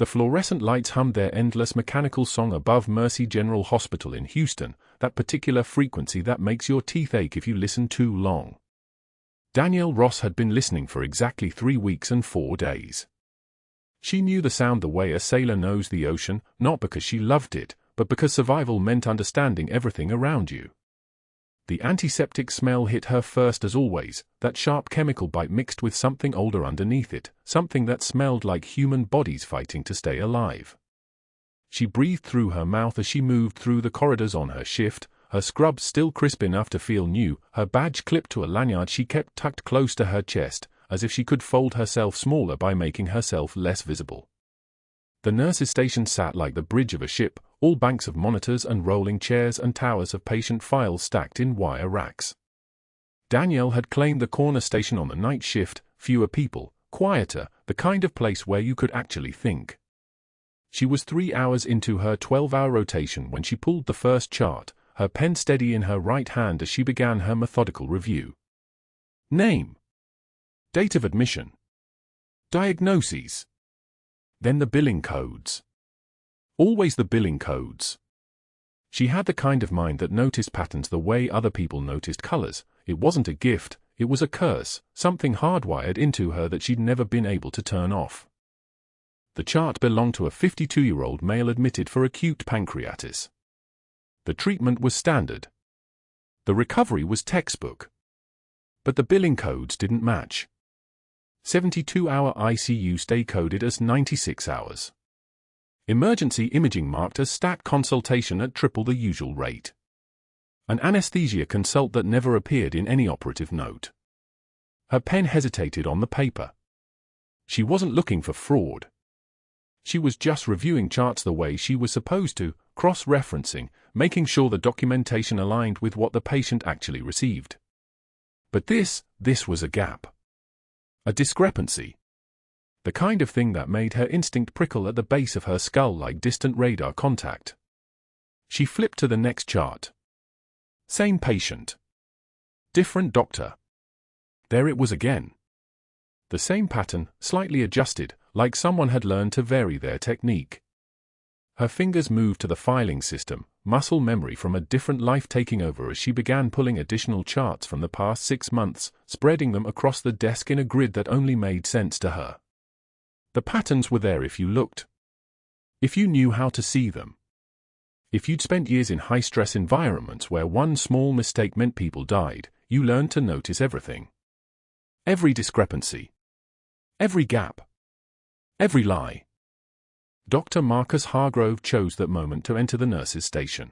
The fluorescent lights hummed their endless mechanical song above Mercy General Hospital in Houston, that particular frequency that makes your teeth ache if you listen too long. Danielle Ross had been listening for exactly 3 weeks and 4 days. She knew the sound the way a sailor knows the ocean, not because she loved it, but because survival meant understanding everything around you. The antiseptic smell hit her first as always, that sharp chemical bite mixed with something older underneath it, something that smelled like human bodies fighting to stay alive. She breathed through her mouth as she moved through the corridors on her shift, her scrubs still crisp enough to feel new, her badge clipped to a lanyard she kept tucked close to her chest, as if she could fold herself smaller by making herself less visible. The nurse's station sat like the bridge of a ship, all banks of monitors and rolling chairs and towers of patient files stacked in wire racks. Danielle had claimed the corner station on the night shift, fewer people, quieter, the kind of place where you could actually think. She was 3 hours into her 12-hour rotation when she pulled the first chart, her pen steady in her right hand as she began her methodical review. Name. Date of admission. Diagnoses. Then the billing codes. Always the billing codes. She had the kind of mind that noticed patterns the way other people noticed colors. It wasn't a gift, it was a curse, something hardwired into her that she'd never been able to turn off. The chart belonged to a 52-year-old male admitted for acute pancreatitis. The treatment was standard. The recovery was textbook. But the billing codes didn't match. 72-hour ICU stay coded as 96 hours. Emergency imaging marked as stat consultation at triple the usual rate. An anesthesia consult that never appeared in any operative note. Her pen hesitated on the paper. She wasn't looking for fraud. She was just reviewing charts the way she was supposed to, cross-referencing, making sure the documentation aligned with what the patient actually received. But this was a gap. A discrepancy. The kind of thing that made her instinct prickle at the base of her skull like distant radar contact. She flipped to the next chart. Same patient. Different doctor. There it was again. The same pattern, slightly adjusted, like someone had learned to vary their technique. Her fingers moved to the filing system, muscle memory from a different life taking over as she began pulling additional charts from the past 6 months, spreading them across the desk in a grid that only made sense to her. The patterns were there if you looked. If you knew how to see them. If you'd spent years in high-stress environments where one small mistake meant people died, you learned to notice everything. Every discrepancy. Every gap. Every lie. Dr. Marcus Hargrove chose that moment to enter the nurse's station.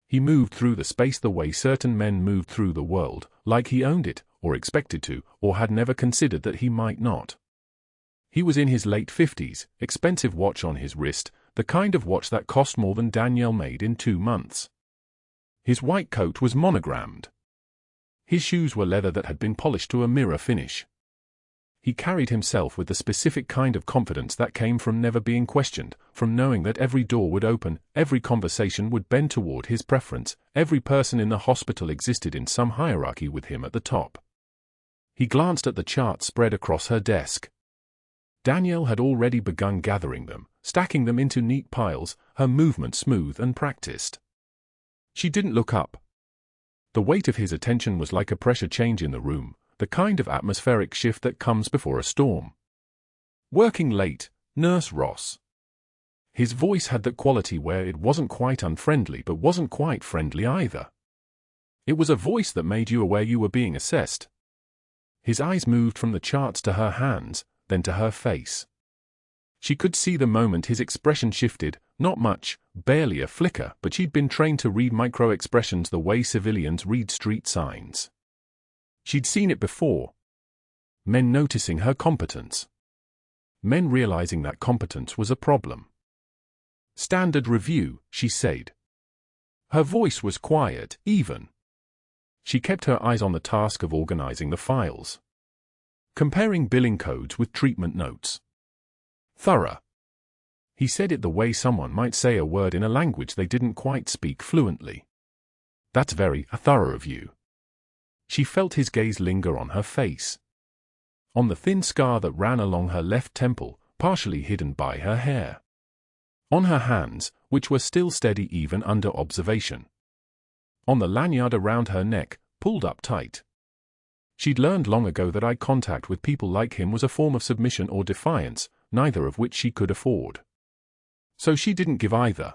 He moved through the space the way certain men moved through the world, like he owned it, or expected to, or had never considered that he might not. He was in his late 50s, expensive watch on his wrist, the kind of watch that cost more than Danielle made in 2 months. His white coat was monogrammed. His shoes were leather that had been polished to a mirror finish. He carried himself with the specific kind of confidence that came from never being questioned, from knowing that every door would open, every conversation would bend toward his preference, every person in the hospital existed in some hierarchy with him at the top. He glanced at the charts spread across her desk. Danielle had already begun gathering them, stacking them into neat piles, her movement smooth and practiced. She didn't look up. The weight of his attention was like a pressure change in the room, the kind of atmospheric shift that comes before a storm. Working late, Nurse Ross. His voice had that quality where it wasn't quite unfriendly but wasn't quite friendly either. It was a voice that made you aware you were being assessed. His eyes moved from the charts to her hands, then to her face. She could see the moment his expression shifted, not much, barely a flicker, but she'd been trained to read micro-expressions the way civilians read street signs. She'd seen it before. Men noticing her competence. Men realizing that competence was a problem. Standard review, she said. Her voice was quiet, even. She kept her eyes on the task of organizing the files. Comparing billing codes with treatment notes. Thorough. He said it the way someone might say a word in a language they didn't quite speak fluently. That's very thorough of you. She felt his gaze linger on her face. On the thin scar that ran along her left temple, partially hidden by her hair. On her hands, which were still steady even under observation. On the lanyard around her neck, pulled up tight. She'd learned long ago that eye contact with people like him was a form of submission or defiance, neither of which she could afford. So she didn't give either.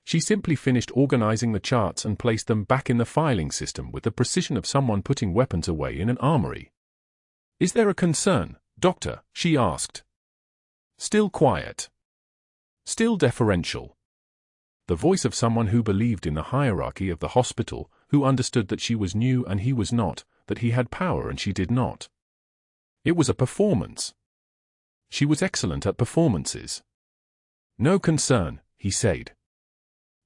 She simply finished organizing the charts and placed them back in the filing system with the precision of someone putting weapons away in an armory. "Is there a concern, Doctor?" she asked. Still quiet. Still deferential. The voice of someone who believed in the hierarchy of the hospital, who understood that she was new and he was not, that he had power and she did not. It was a performance. She was excellent at performances. "No concern," he said.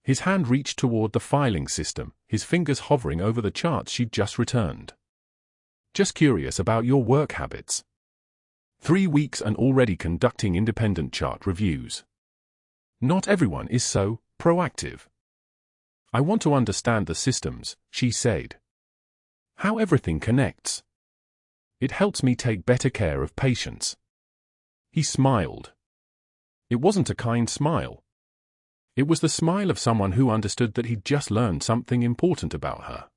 His hand reached toward the filing system, his fingers hovering over the charts she'd just returned. "Just curious about your work habits. 3 weeks and already conducting independent chart reviews. Not everyone is so proactive. I want to understand the systems," she said. "How everything connects. It helps me take better care of patients." He smiled. It wasn't a kind smile. It was the smile of someone who understood that he'd just learned something important about her.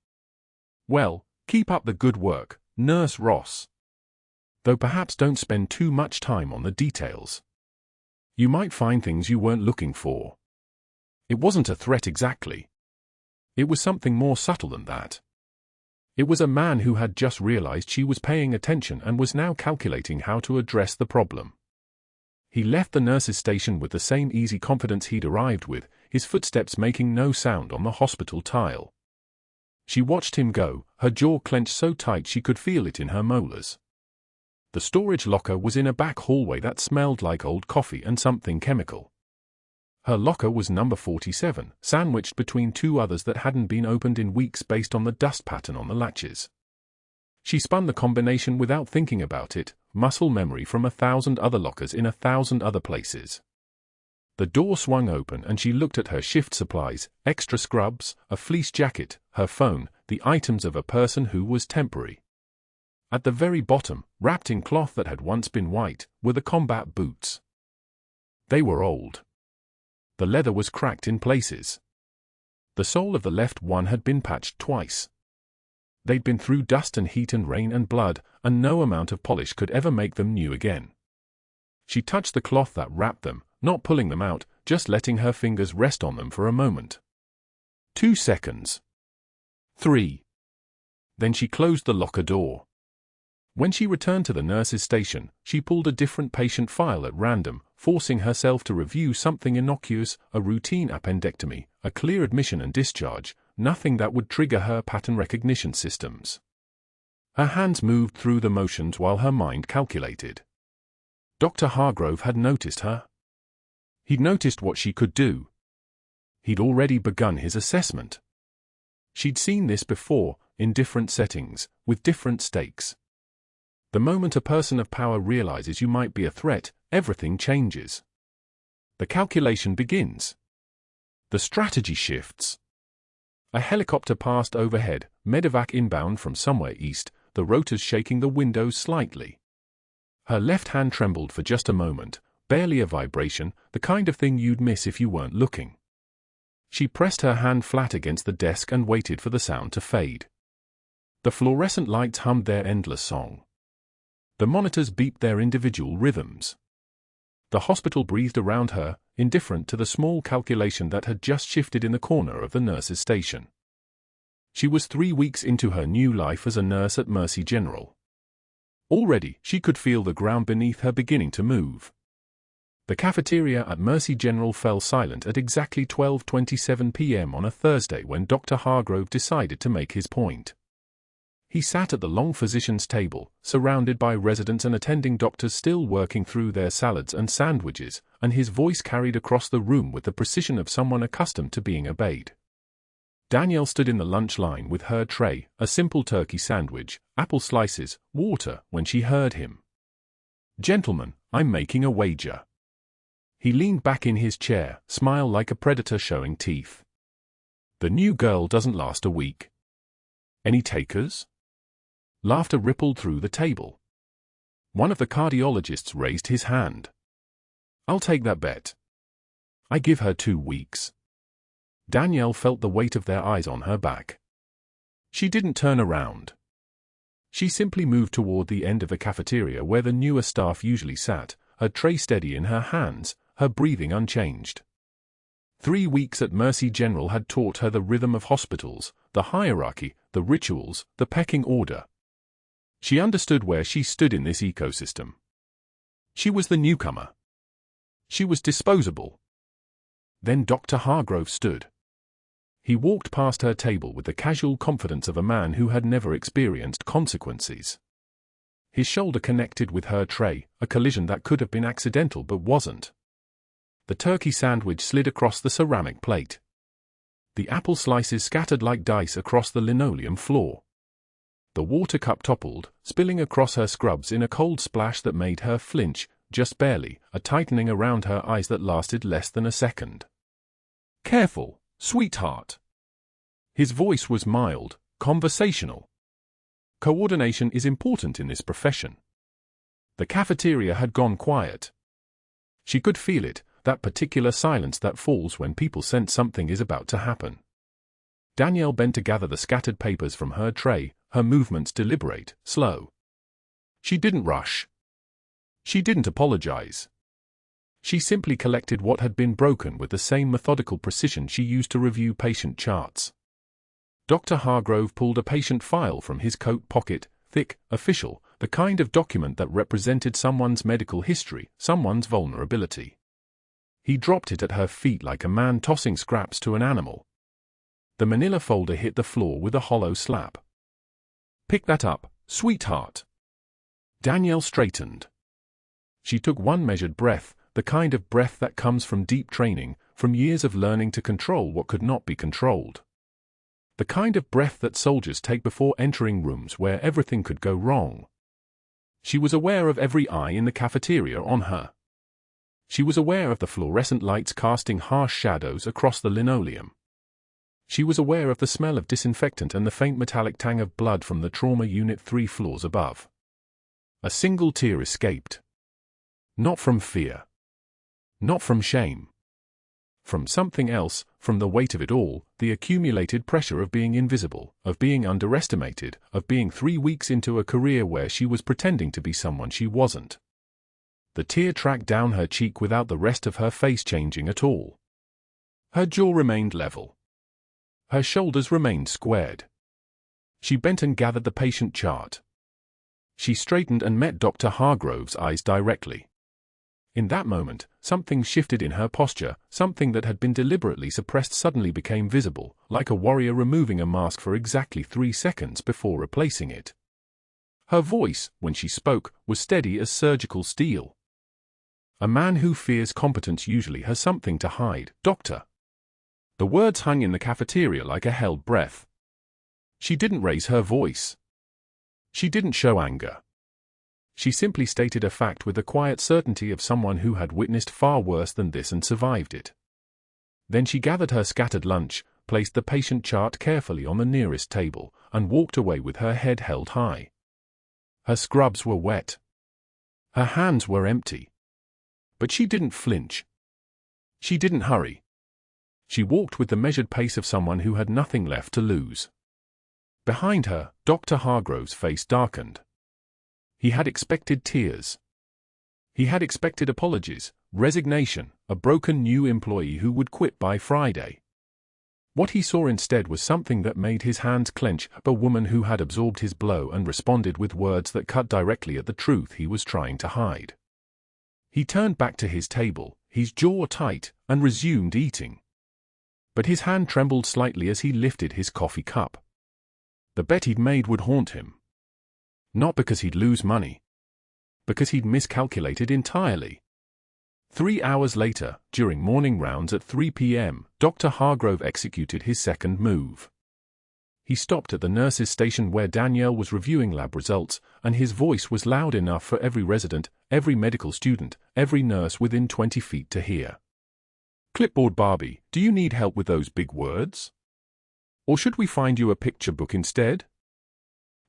"Well, keep up the good work, Nurse Ross. Though perhaps don't spend too much time on the details. You might find things you weren't looking for." It wasn't a threat exactly. It was something more subtle than that. It was a man who had just realized she was paying attention and was now calculating how to address the problem. He left the nurse's station with the same easy confidence he'd arrived with, his footsteps making no sound on the hospital tile. She watched him go, her jaw clenched so tight she could feel it in her molars. The storage locker was in a back hallway that smelled like old coffee and something chemical. Her locker was number 47, sandwiched between 2 others that hadn't been opened in weeks based on the dust pattern on the latches. She spun the combination without thinking about it, muscle memory from 1,000 other lockers in 1,000 other places. The door swung open and she looked at her shift supplies, extra scrubs, a fleece jacket, her phone, the items of a person who was temporary. At the very bottom, wrapped in cloth that had once been white, were the combat boots. They were old. The leather was cracked in places. The sole of the left one had been patched twice. They'd been through dust and heat and rain and blood, and no amount of polish could ever make them new again. She touched the cloth that wrapped them, not pulling them out, just letting her fingers rest on them for a moment. 2 seconds. 3. Then she closed the locker door. When she returned to the nurse's station, she pulled a different patient file at random, forcing herself to review something innocuous, a routine appendectomy, a clear admission and discharge, nothing that would trigger her pattern recognition systems. Her hands moved through the motions while her mind calculated. Dr. Hargrove had noticed her. He'd noticed what she could do. He'd already begun his assessment. She'd seen this before, in different settings, with different stakes. The moment a person of power realizes you might be a threat, everything changes. The calculation begins. The strategy shifts. A helicopter passed overhead, medevac inbound from somewhere east, the rotors shaking the windows slightly. Her left hand trembled for just a moment, barely a vibration, the kind of thing you'd miss if you weren't looking. She pressed her hand flat against the desk and waited for the sound to fade. The fluorescent lights hummed their endless song. The monitors beeped their individual rhythms. The hospital breathed around her, indifferent to the small calculation that had just shifted in the corner of the nurse's station. She was 3 weeks into her new life as a nurse at Mercy General. Already, she could feel the ground beneath her beginning to move. The cafeteria at Mercy General fell silent at exactly 12:27 p.m. on a Thursday when Dr. Hargrove decided to make his point. He sat at the long physician's table, surrounded by residents and attending doctors still working through their salads and sandwiches, and his voice carried across the room with the precision of someone accustomed to being obeyed. Danielle stood in the lunch line with her tray, a simple turkey sandwich, apple slices, water, when she heard him. "Gentlemen, I'm making a wager." He leaned back in his chair, smile like a predator showing teeth. "The new girl doesn't last a week. Any takers?" Laughter rippled through the table. One of the cardiologists raised his hand. I'll take that bet. I give her 2 weeks. Danielle felt the weight of their eyes on her back. She didn't turn around. She simply moved toward the end of the cafeteria where the newer staff usually sat, her tray steady in her hands, her breathing unchanged. 3 weeks at Mercy General had taught her the rhythm of hospitals, the hierarchy, the rituals, the pecking order. She understood where she stood in this ecosystem. She was the newcomer. She was disposable. Then Dr. Hargrove stood. He walked past her table with the casual confidence of a man who had never experienced consequences. His shoulder connected with her tray, a collision that could have been accidental but wasn't. The turkey sandwich slid across the ceramic plate. The apple slices scattered like dice across the linoleum floor. The water cup toppled, spilling across her scrubs in a cold splash that made her flinch, just barely, a tightening around her eyes that lasted less than a second. "Careful, sweetheart." His voice was mild, conversational. Coordination is important in this profession. The cafeteria had gone quiet. She could feel it, that particular silence that falls when people sense something is about to happen. Danielle bent to gather the scattered papers from her tray, her movements deliberate, slow. She didn't rush. She didn't apologize. She simply collected what had been broken with the same methodical precision she used to review patient charts. Dr. Hargrove pulled a patient file from his coat pocket, thick, official, the kind of document that represented someone's medical history, someone's vulnerability. He dropped it at her feet like a man tossing scraps to an animal. The manila folder hit the floor with a hollow slap. "Pick that up, sweetheart." Danielle straightened. She took one measured breath, the kind of breath that comes from deep training, from years of learning to control what could not be controlled. The kind of breath that soldiers take before entering rooms where everything could go wrong. She was aware of every eye in the cafeteria on her. She was aware of the fluorescent lights casting harsh shadows across the linoleum. She was aware of the smell of disinfectant and the faint metallic tang of blood from the trauma unit 3 floors above. A single tear escaped. Not from fear. Not from shame. From something else, from the weight of it all, the accumulated pressure of being invisible, of being underestimated, of being 3 weeks into a career where she was pretending to be someone she wasn't. The tear tracked down her cheek without the rest of her face changing at all. Her jaw remained level. Her shoulders remained squared. She bent and gathered the patient chart. She straightened and met Dr. Hargrove's eyes directly. In that moment, something shifted in her posture, something that had been deliberately suppressed suddenly became visible, like a warrior removing a mask for exactly 3 seconds before replacing it. Her voice, when she spoke, was steady as surgical steel. "A man who fears competence usually has something to hide, doctor." The words hung in the cafeteria like a held breath. She didn't raise her voice. She didn't show anger. She simply stated a fact with the quiet certainty of someone who had witnessed far worse than this and survived it. Then she gathered her scattered lunch, placed the patient chart carefully on the nearest table, and walked away with her head held high. Her scrubs were wet. Her hands were empty. But she didn't flinch. She didn't hurry. She walked with the measured pace of someone who had nothing left to lose. Behind her, Dr. Hargrove's face darkened. He had expected tears. He had expected apologies, resignation, a broken new employee who would quit by Friday. What he saw instead was something that made his hands clench, a woman who had absorbed his blow and responded with words that cut directly at the truth he was trying to hide. He turned back to his table, his jaw tight, and resumed eating. But his hand trembled slightly as he lifted his coffee cup. The bet he'd made would haunt him. Not because he'd lose money. Because he'd miscalculated entirely. 3 hours later, during morning rounds at 3 p.m., Dr. Hargrove executed his second move. He stopped at the nurses' station where Danielle was reviewing lab results, and his voice was loud enough for every resident, every medical student, every nurse within 20 feet to hear. "Clipboard Barbie, do you need help with those big words? Or should we find you a picture book instead?"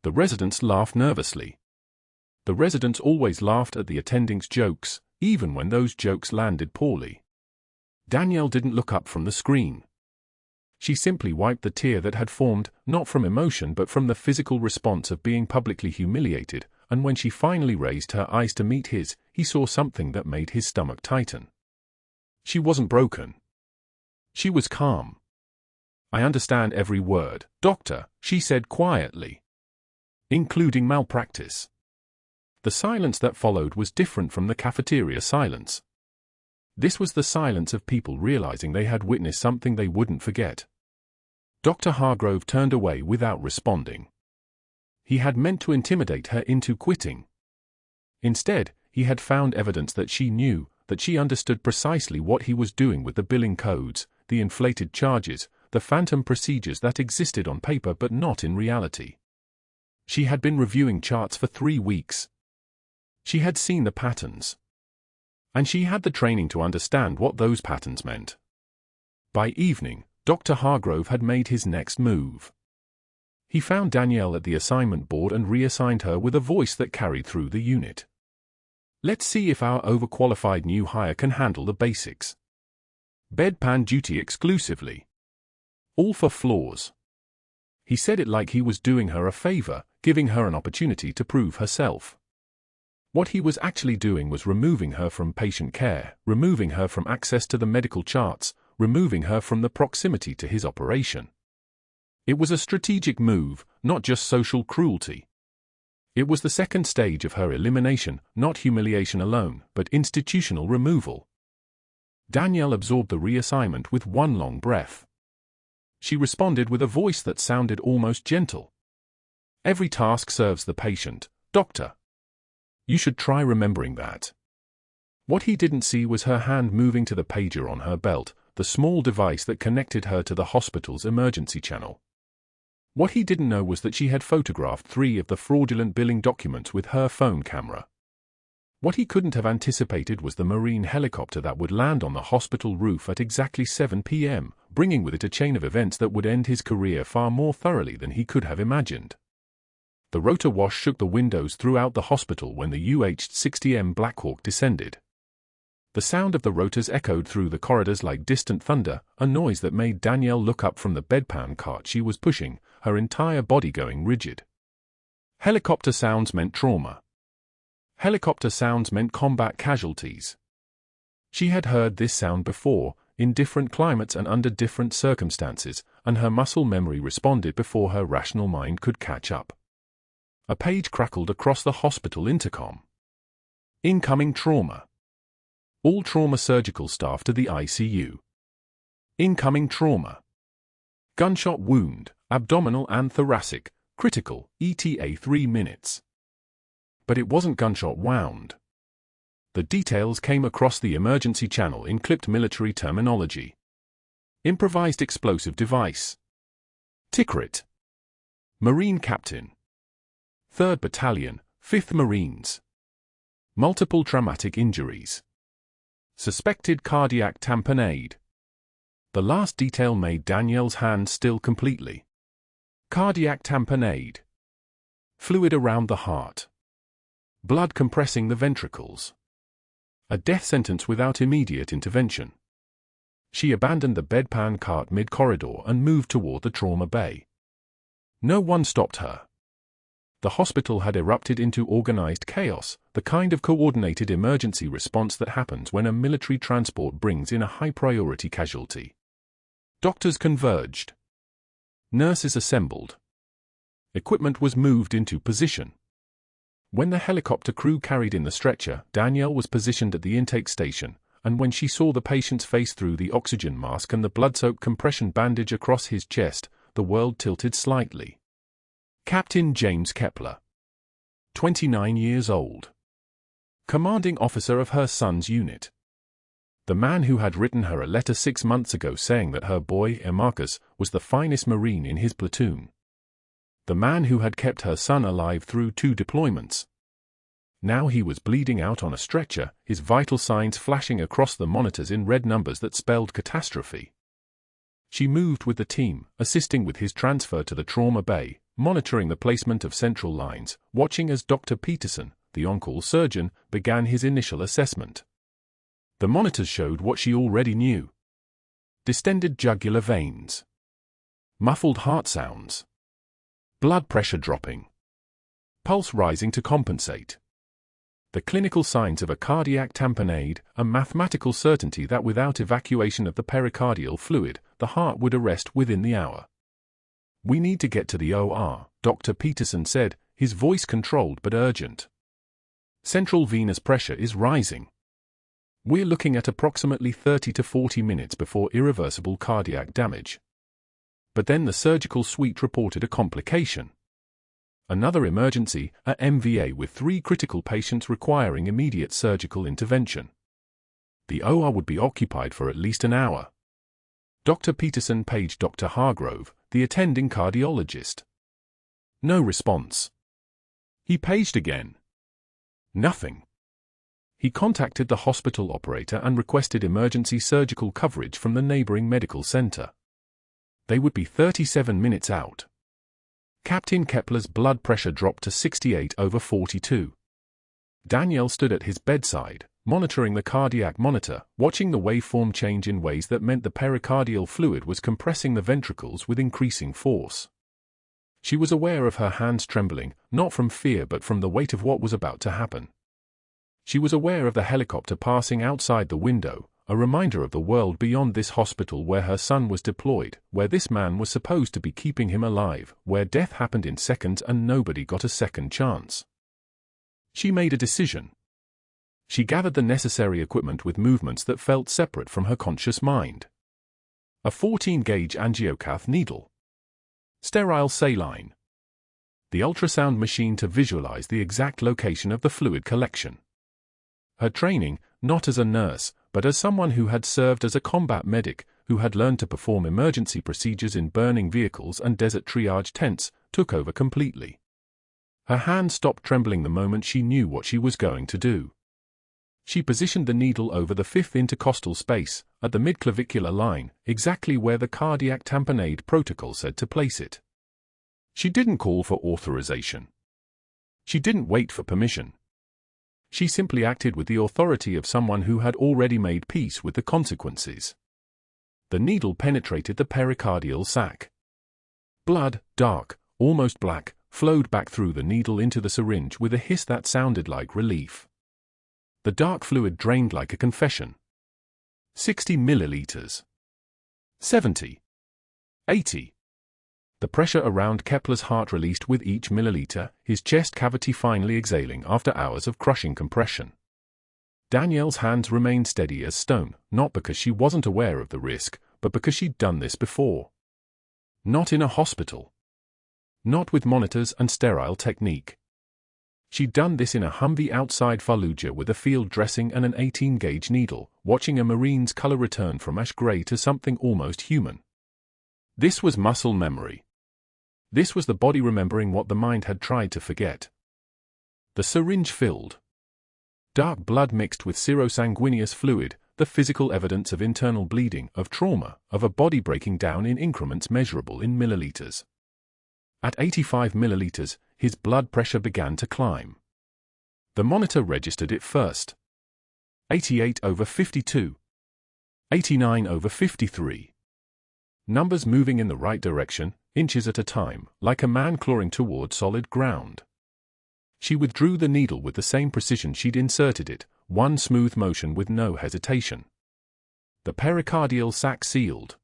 The residents laughed nervously. The residents always laughed at the attendings' jokes, even when those jokes landed poorly. Danielle didn't look up from the screen. She simply wiped the tear that had formed, not from emotion but from the physical response of being publicly humiliated, and when she finally raised her eyes to meet his, he saw something that made his stomach tighten. She wasn't broken. She was calm. "I understand every word, doctor," she said quietly. "Including malpractice." The silence that followed was different from the cafeteria silence. This was the silence of people realizing they had witnessed something they wouldn't forget. Dr. Hargrove turned away without responding. He had meant to intimidate her into quitting. Instead, he had found evidence that she knew, that she understood precisely what he was doing with the billing codes, the inflated charges, the phantom procedures that existed on paper but not in reality. She had been reviewing charts for 3 weeks. She had seen the patterns. And she had the training to understand what those patterns meant. By evening, Dr. Hargrove had made his next move. He found Danielle at the assignment board and reassigned her with a voice that carried through the unit. "Let's see if our overqualified new hire can handle the basics. Bedpan duty exclusively. All for floors." He said it like he was doing her a favor, giving her an opportunity to prove herself. What he was actually doing was removing her from patient care, removing her from access to the medical charts, removing her from the proximity to his operation. It was a strategic move, not just social cruelty. It was the second stage of her elimination, not humiliation alone, but institutional removal. Danielle absorbed the reassignment with one long breath. She responded with a voice that sounded almost gentle. "Every task serves the patient, doctor. You should try remembering that." What he didn't see was her hand moving to the pager on her belt, the small device that connected her to the hospital's emergency channel. What he didn't know was that she had photographed 3 of the fraudulent billing documents with her phone camera. What he couldn't have anticipated was the Marine helicopter that would land on the hospital roof at exactly 7 p.m., bringing with it a chain of events that would end his career far more thoroughly than he could have imagined. The rotor wash shook the windows throughout the hospital when the UH-60M Blackhawk descended. The sound of the rotors echoed through the corridors like distant thunder, a noise that made Danielle look up from the bedpan cart she was pushing, her entire body going rigid. Helicopter sounds meant trauma. Helicopter sounds meant combat casualties. She had heard this sound before, in different climates and under different circumstances, and her muscle memory responded before her rational mind could catch up. A page crackled across the hospital intercom. "Incoming trauma. All trauma surgical staff to the ICU. Incoming trauma. Gunshot wound, abdominal and thoracic, critical, ETA 3 minutes." But it wasn't gunshot wound. The details came across the emergency channel in clipped military terminology. Improvised explosive device. TICRIT. Marine Captain. 3rd Battalion, 5th Marines. Multiple traumatic injuries. Suspected cardiac tamponade. The last detail made Danielle's hand still completely. Cardiac tamponade. Fluid around the heart. Blood compressing the ventricles. A death sentence without immediate intervention. She abandoned the bedpan cart mid-corridor and moved toward the trauma bay. No one stopped her. The hospital had erupted into organized chaos, the kind of coordinated emergency response that happens when a military transport brings in a high-priority casualty. Doctors converged. Nurses assembled. Equipment was moved into position. When the helicopter crew carried in the stretcher, Danielle was positioned at the intake station, and when she saw the patient's face through the oxygen mask and the blood-soaked compression bandage across his chest, the world tilted slightly. Captain James Kepler. 29 years old. Commanding officer of her son's unit. The man who had written her a letter 6 months ago saying that her boy, Marcus, was the finest Marine in his platoon. The man who had kept her son alive through 2 deployments. Now he was bleeding out on a stretcher, his vital signs flashing across the monitors in red numbers that spelled catastrophe. She moved with the team, assisting with his transfer to the trauma bay, monitoring the placement of central lines, watching as Dr. Peterson, the on-call surgeon, began his initial assessment. The monitors showed what she already knew. Distended jugular veins. Muffled heart sounds. Blood pressure dropping. Pulse rising to compensate. The clinical signs of a cardiac tamponade, a mathematical certainty that without evacuation of the pericardial fluid, the heart would arrest within the hour. "We need to get to the OR," Dr. Peterson said, his voice controlled but urgent. "Central venous pressure is rising. We're looking at approximately 30 to 40 minutes before irreversible cardiac damage." But then the surgical suite reported a complication. Another emergency, a MVA with 3 critical patients requiring immediate surgical intervention. The OR would be occupied for at least an hour. Dr. Peterson paged Dr. Hargrove, the attending cardiologist. No response. He paged again. Nothing. He contacted the hospital operator and requested emergency surgical coverage from the neighboring medical center. They would be 37 minutes out. Captain Kepler's blood pressure dropped to 68/42. Danielle stood at his bedside, monitoring the cardiac monitor, watching the waveform change in ways that meant the pericardial fluid was compressing the ventricles with increasing force. She was aware of her hands trembling, not from fear but from the weight of what was about to happen. She was aware of the helicopter passing outside the window, a reminder of the world beyond this hospital where her son was deployed, where this man was supposed to be keeping him alive, where death happened in seconds and nobody got a second chance. She made a decision. She gathered the necessary equipment with movements that felt separate from her conscious mind. A 14-gauge angiocath needle. Sterile saline. The ultrasound machine to visualize the exact location of the fluid collection. Her training, not as a nurse, but as someone who had served as a combat medic, who had learned to perform emergency procedures in burning vehicles and desert triage tents, took over completely. Her hand stopped trembling the moment she knew what she was going to do. She positioned the needle over the 5th intercostal space, at the midclavicular line, exactly where the cardiac tamponade protocol said to place it. She didn't call for authorization. She didn't wait for permission. She simply acted with the authority of someone who had already made peace with the consequences. The needle penetrated the pericardial sac. Blood, dark, almost black, flowed back through the needle into the syringe with a hiss that sounded like relief. The dark fluid drained like a confession. 60 milliliters. 70. 80. The pressure around Kepler's heart released with each milliliter, his chest cavity finally exhaling after hours of crushing compression. Danielle's hands remained steady as stone, not because she wasn't aware of the risk, but because she'd done this before. Not in a hospital. Not with monitors and sterile technique. She'd done this in a Humvee outside Fallujah with a field dressing and an 18-gauge needle, watching a Marine's color return from ash gray to something almost human. This was muscle memory. This was the body remembering what the mind had tried to forget. The syringe filled. Dark blood mixed with serosanguineous fluid, the physical evidence of internal bleeding, of trauma, of a body breaking down in increments measurable in milliliters. At 85 milliliters, his blood pressure began to climb. The monitor registered it first. 88/52. 89/53. Numbers moving in the right direction, inches at a time, like a man clawing toward solid ground. She withdrew the needle with the same precision she'd inserted it, one smooth motion with no hesitation. The pericardial sac sealed.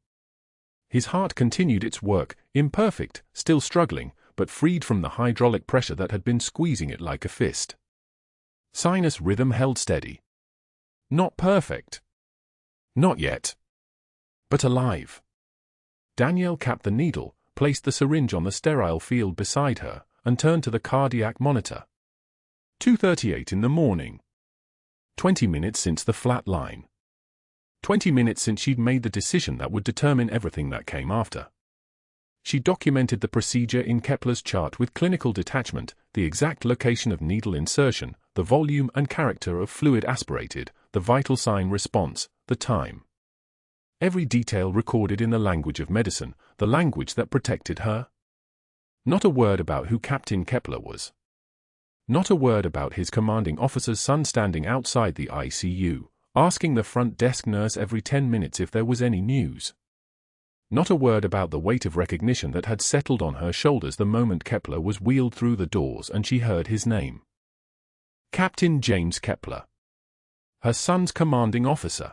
His heart continued its work, imperfect, still struggling, but freed from the hydraulic pressure that had been squeezing it like a fist. Sinus rhythm held steady. Not perfect. Not yet. But alive. Danielle capped the needle, placed the syringe on the sterile field beside her, and turned to the cardiac monitor. 2:38 in the morning. 20 minutes since the flat line. 20 minutes since she'd made the decision that would determine everything that came after. She documented the procedure in Kepler's chart with clinical detachment, the exact location of needle insertion, the volume and character of fluid aspirated, the vital sign response, the time. Every detail recorded in the language of medicine, the language that protected her. Not a word about who Captain Kepler was. Not a word about his commanding officer's son standing outside the ICU, asking the front desk nurse every 10 minutes if there was any news. Not a word about the weight of recognition that had settled on her shoulders the moment Kepler was wheeled through the doors and she heard his name. Captain James Kepler. Her son's commanding officer.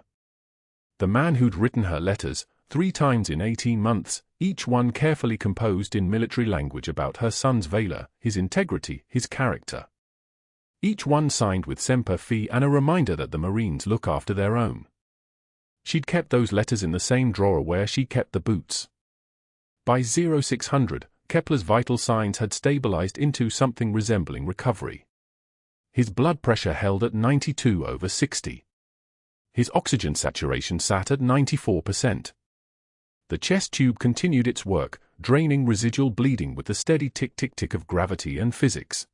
The man who'd written her letters, 3 times in 18 months, each one carefully composed in military language about her son's valor, his integrity, his character. Each one signed with Semper Fi and a reminder that the Marines look after their own. She'd kept those letters in the same drawer where she kept the boots. By 0600, Kepler's vital signs had stabilized into something resembling recovery. His blood pressure held at 92/60. His oxygen saturation sat at 94%. The chest tube continued its work, draining residual bleeding with the steady tick-tick-tick of gravity and physics.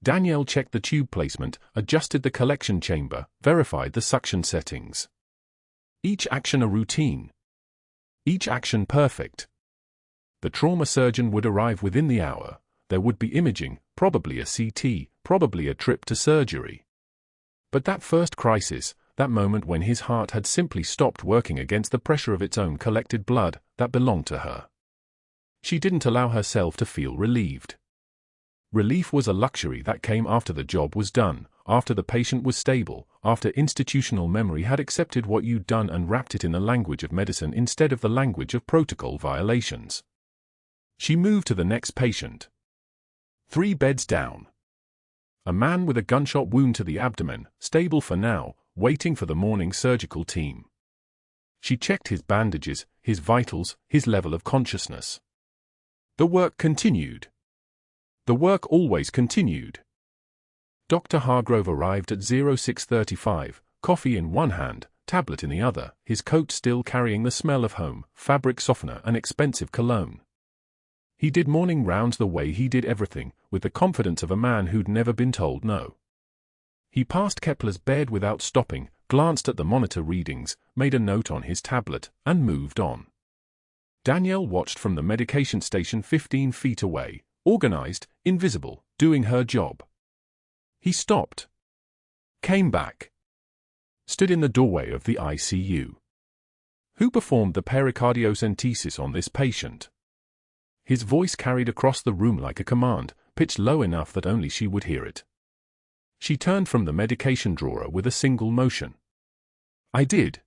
Danielle checked the tube placement, adjusted the collection chamber, verified the suction settings. Each action a routine. Each action perfect. The trauma surgeon would arrive within the hour. There would be imaging, probably a CT, probably a trip to surgery. But that first crisis, that moment when his heart had simply stopped working against the pressure of its own collected blood, that belonged to her. She didn't allow herself to feel relieved. Relief was a luxury that came after the job was done, after the patient was stable, after institutional memory had accepted what you'd done and wrapped it in the language of medicine instead of the language of protocol violations. She moved to the next patient. 3 beds down. A man with a gunshot wound to the abdomen, stable for now, waiting for the morning surgical team. She checked his bandages, his vitals, his level of consciousness. The work continued. The work always continued. Dr. Hargrove arrived at 0635, coffee in one hand, tablet in the other, his coat still carrying the smell of home, fabric softener and expensive cologne. He did morning rounds the way he did everything, with the confidence of a man who'd never been told no. He passed Kepler's bed without stopping, glanced at the monitor readings, made a note on his tablet, and moved on. Danielle watched from the medication station 15 feet away, organized, invisible, doing her job. He stopped. Came back. Stood in the doorway of the ICU. Who performed the pericardiocentesis on this patient? His voice carried across the room like a command, pitched low enough that only she would hear it. She turned from the medication drawer with a single motion. I did.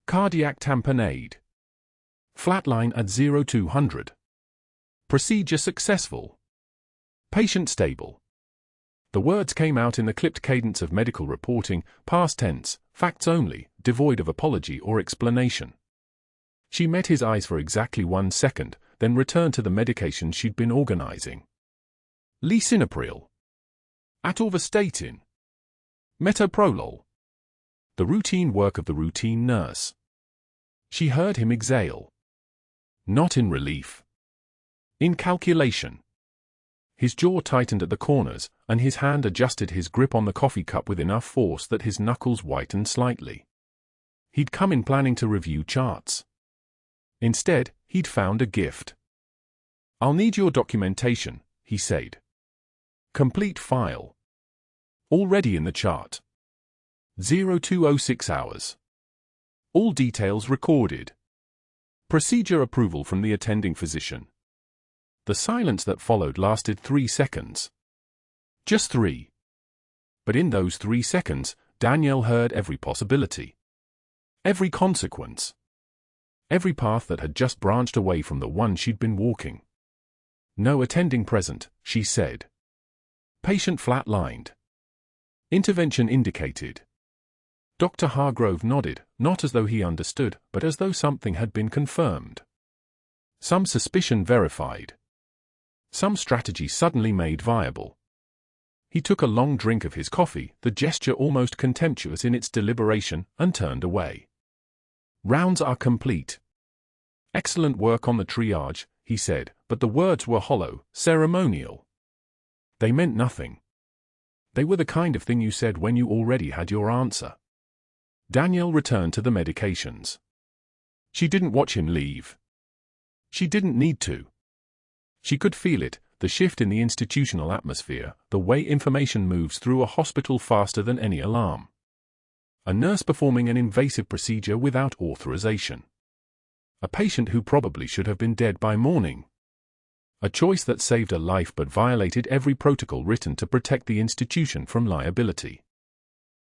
Cardiac tamponade. Flatline at 0200. Procedure successful. Patient stable. The words came out in the clipped cadence of medical reporting, past tense, facts only, devoid of apology or explanation. She met his eyes for exactly 1 second, then returned to the medication she'd been organizing. Lisinopril. Atorvastatin. Metoprolol. The routine work of the routine nurse. She heard him exhale. Not in relief. In calculation. His jaw tightened at the corners, and his hand adjusted his grip on the coffee cup with enough force that his knuckles whitened slightly. He'd come in planning to review charts. Instead, he'd found a gift. I'll need your documentation, he said. Complete file. Already in the chart. 0206 hours. All details recorded. Procedure approval from the attending physician. The silence that followed lasted 3 seconds. Just 3. But in those 3 seconds, Danielle heard every possibility. Every consequence. Every path that had just branched away from the one she'd been walking. No attending present, she said. Patient flatlined. Intervention indicated. Dr. Hargrove nodded, not as though he understood, but as though something had been confirmed. Some suspicion verified. Some strategy suddenly made viable. He took a long drink of his coffee, the gesture almost contemptuous in its deliberation, and turned away. Rounds are complete. Excellent work on the triage, he said, but the words were hollow, ceremonial. They meant nothing. They were the kind of thing you said when you already had your answer. Danielle returned to the medications. She didn't watch him leave. She didn't need to. She could feel it, the shift in the institutional atmosphere, the way information moves through a hospital faster than any alarm. A nurse performing an invasive procedure without authorization. A patient who probably should have been dead by morning. A choice that saved a life but violated every protocol written to protect the institution from liability.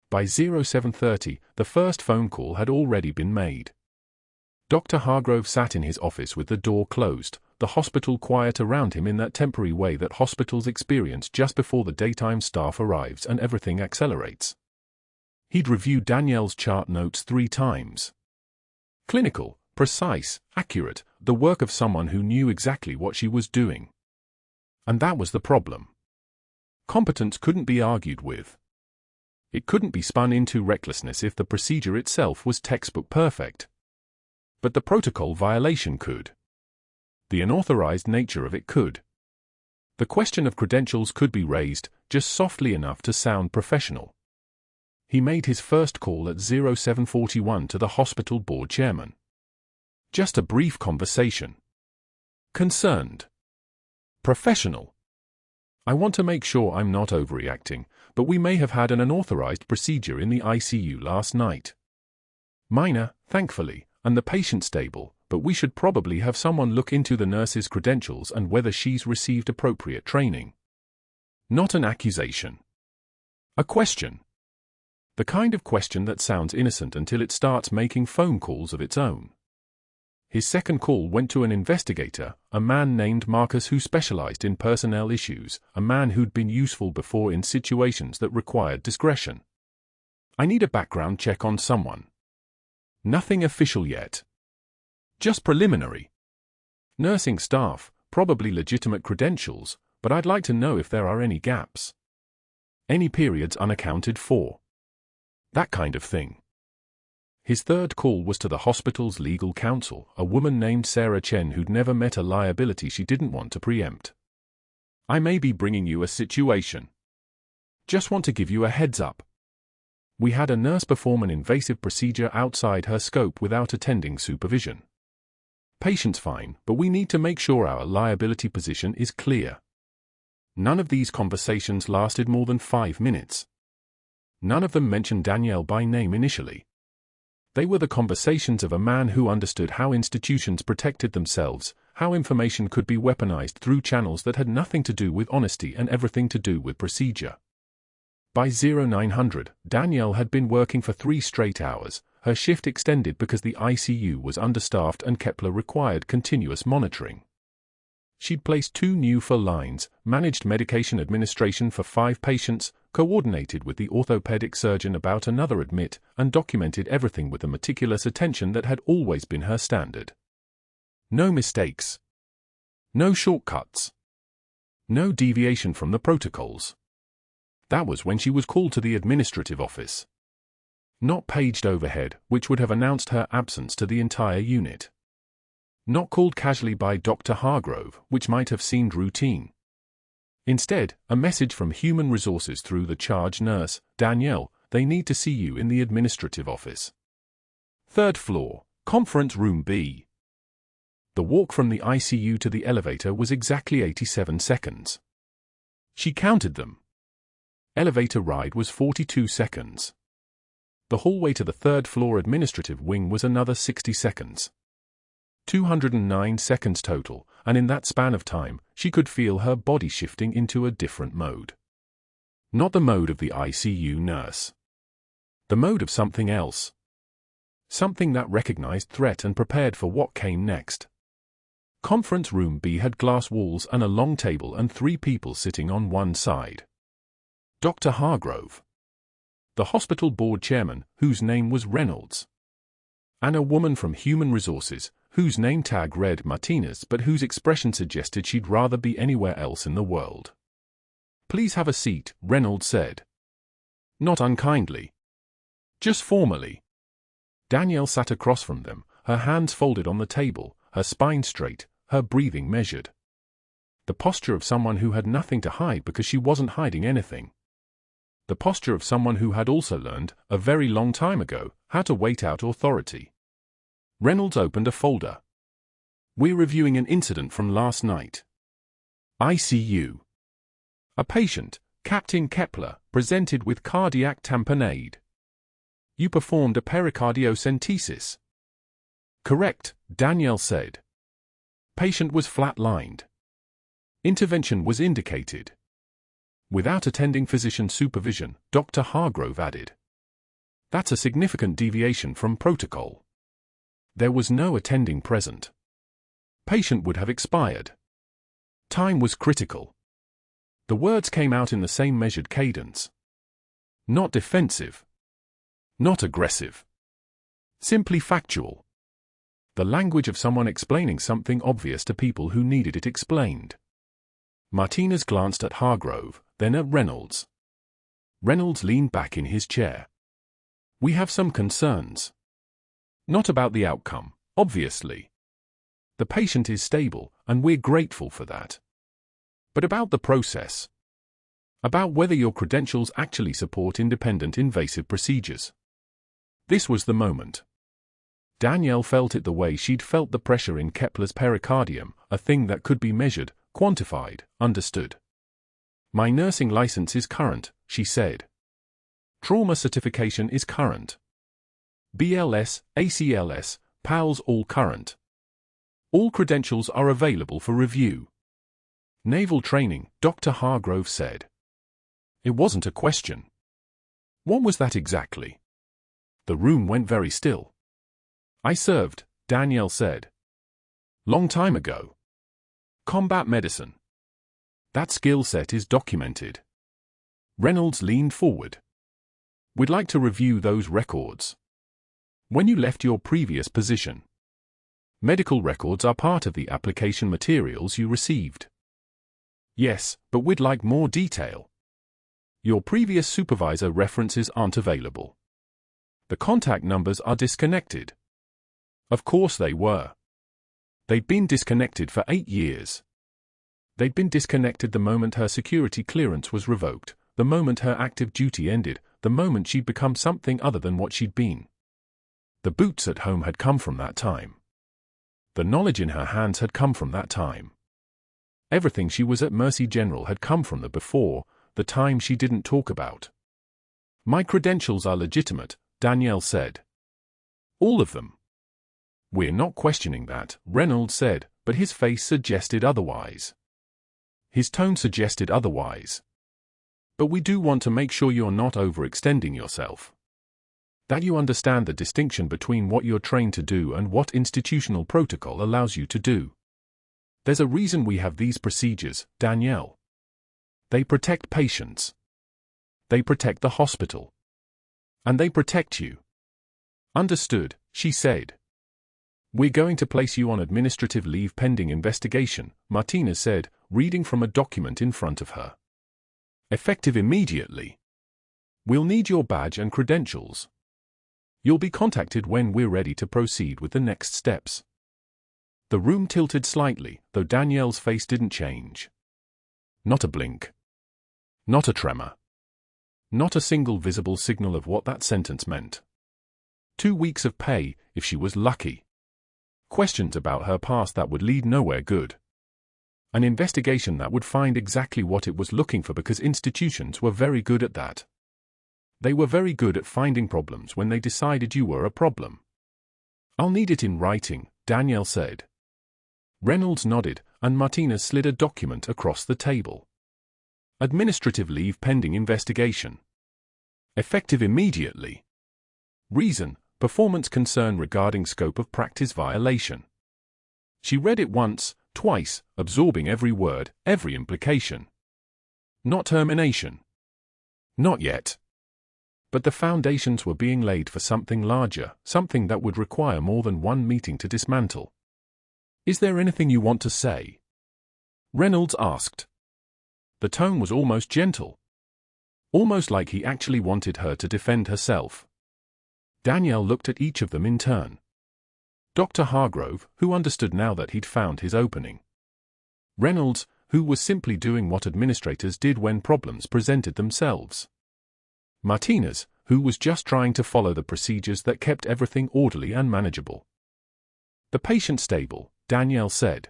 By 07:30, the first phone call had already been made. Dr. Hargrove sat in his office with the door closed, the hospital quiet around him in that temporary way that hospitals experience just before the daytime staff arrives and everything accelerates. He'd reviewed Danielle's chart notes 3 times. Clinical, precise, accurate, the work of someone who knew exactly what she was doing. And that was the problem. Competence couldn't be argued with. It couldn't be spun into recklessness if the procedure itself was textbook perfect. But the protocol violation could. The unauthorized nature of it could. The question of credentials could be raised, just softly enough to sound professional. He made his first call at 07:41 to the hospital board chairman. Just a brief conversation. Concerned. Professional. I want to make sure I'm not overreacting, but we may have had an unauthorized procedure in the ICU last night. Minor, thankfully, and the patient stable, but we should probably have someone look into the nurse's credentials and whether she's received appropriate training. Not an accusation. A question. The kind of question that sounds innocent until it starts making phone calls of its own. His second call went to an investigator, a man named Marcus who specialized in personnel issues, a man who'd been useful before in situations that required discretion. I need a background check on someone. Nothing official yet. Just preliminary. Nursing staff, probably legitimate credentials, but I'd like to know if there are any gaps. Any periods unaccounted for. That kind of thing. His third call was to the hospital's legal counsel, a woman named Sarah Chen who'd never met a liability she didn't want to preempt. I may be bringing you a situation. Just want to give you a heads up. We had a nurse perform an invasive procedure outside her scope without attending supervision. Patient's fine, but we need to make sure our liability position is clear. None of these conversations lasted more than 5 minutes. None of them mentioned Danielle by name initially. They were the conversations of a man who understood how institutions protected themselves, how information could be weaponized through channels that had nothing to do with honesty and everything to do with procedure. By 0900, Danielle had been working for 3 straight hours. Her shift extended because the ICU was understaffed and Kepler required continuous monitoring. She'd placed 2 new full lines, managed medication administration for 5 patients, coordinated with the orthopedic surgeon about another admit, and documented everything with the meticulous attention that had always been her standard. No mistakes. No shortcuts. No deviation from the protocols. That was when she was called to the administrative office. Not paged overhead, which would have announced her absence to the entire unit. Not called casually by Dr. Hargrove, which might have seemed routine. Instead, a message from Human Resources through the charge nurse, Danielle, they need to see you in the administrative office. 3rd floor, conference room B. The walk from the ICU to the elevator was exactly 87 seconds. She counted them. Elevator ride was 42 seconds. The hallway to the 3rd floor administrative wing was another 60 seconds. 209 seconds total, and in that span of time, she could feel her body shifting into a different mode. Not the mode of the ICU nurse. The mode of something else. Something that recognized threat and prepared for what came next. Conference room B had glass walls and a long table and 3 people sitting on one side. Dr. Hargrove. The hospital board chairman, whose name was Reynolds. And a woman from Human Resources, whose name tag read Martinez but whose expression suggested she'd rather be anywhere else in the world. Please have a seat, Reynolds said. Not unkindly. Just formally. Danielle sat across from them, her hands folded on the table, her spine straight, her breathing measured. The posture of someone who had nothing to hide because she wasn't hiding anything. The posture of someone who had also learned, a very long time ago, how to wait out authority. Reynolds opened a folder. We're reviewing an incident from last night. ICU. A patient, Captain Kepler, presented with cardiac tamponade. You performed a pericardiocentesis. Correct, Danielle said. Patient was flat-lined. Intervention was indicated. Without attending physician supervision, Dr. Hargrove added. That's a significant deviation from protocol. There was no attending present. Patient would have expired. Time was critical. The words came out in the same measured cadence. Not defensive. Not aggressive. Simply factual. The language of someone explaining something obvious to people who needed it explained. Martinez glanced at Hargrove, then at Reynolds. Reynolds leaned back in his chair. We have some concerns. Not about the outcome, obviously. The patient is stable, and we're grateful for that. But about the process. About whether your credentials actually support independent invasive procedures. This was the moment. Danielle felt it the way she'd felt the pressure in Kepler's pericardium, a thing that could be measured, quantified, understood. My nursing license is current, she said. Trauma certification is current. BLS, ACLS, PALS all current. All credentials are available for review. Naval training, Dr. Hargrove said. It wasn't a question. What was that exactly? The room went very still. I served, Danielle said. Long time ago. Combat medicine. That skill set is documented. Reynolds leaned forward. We'd like to review those records. When you left your previous position. Medical records are part of the application materials you received. Yes, but we'd like more detail. Your previous supervisor references aren't available. The contact numbers are disconnected. Of course they were. They'd been disconnected for 8 years. They'd been disconnected the moment her security clearance was revoked, the moment her active duty ended, the moment she'd become something other than what she'd been. The boots at home had come from that time. The knowledge in her hands had come from that time. Everything she was at Mercy General had come from the before, the time she didn't talk about. My credentials are legitimate, Danielle said. All of them. We're not questioning that, Reynolds said, but his face suggested otherwise. His tone suggested otherwise. But we do want to make sure you're not overextending yourself. That you understand the distinction between what you're trained to do and what institutional protocol allows you to do. There's a reason we have these procedures, Danielle. They protect patients. They protect the hospital. And they protect you. Understood, she said. We're going to place you on administrative leave pending investigation, Martinez said, reading from a document in front of her. Effective immediately. We'll need your badge and credentials. You'll be contacted when we're ready to proceed with the next steps. The room tilted slightly, though Danielle's face didn't change. Not a blink. Not a tremor. Not a single visible signal of what that sentence meant. 2 weeks of pay, if she was lucky. Questions about her past that would lead nowhere good. An investigation that would find exactly what it was looking for because institutions were very good at that. They were very good at finding problems when they decided you were a problem. I'll need it in writing, Danielle said. Reynolds nodded, and Martinez slid a document across the table. Administrative leave pending investigation. Effective immediately. Reason, performance concern regarding scope of practice violation. She read it once, twice, absorbing every word, every implication. Not termination. Not yet. But the foundations were being laid for something larger, something that would require more than one meeting to dismantle. Is there anything you want to say? Reynolds asked. The tone was almost gentle. Almost like he actually wanted her to defend herself. Danielle looked at each of them in turn. Dr. Hargrove, who understood now that he'd found his opening. Reynolds, who was simply doing what administrators did when problems presented themselves. Martinez, who was just trying to follow the procedures that kept everything orderly and manageable. The patient stable, Danielle said.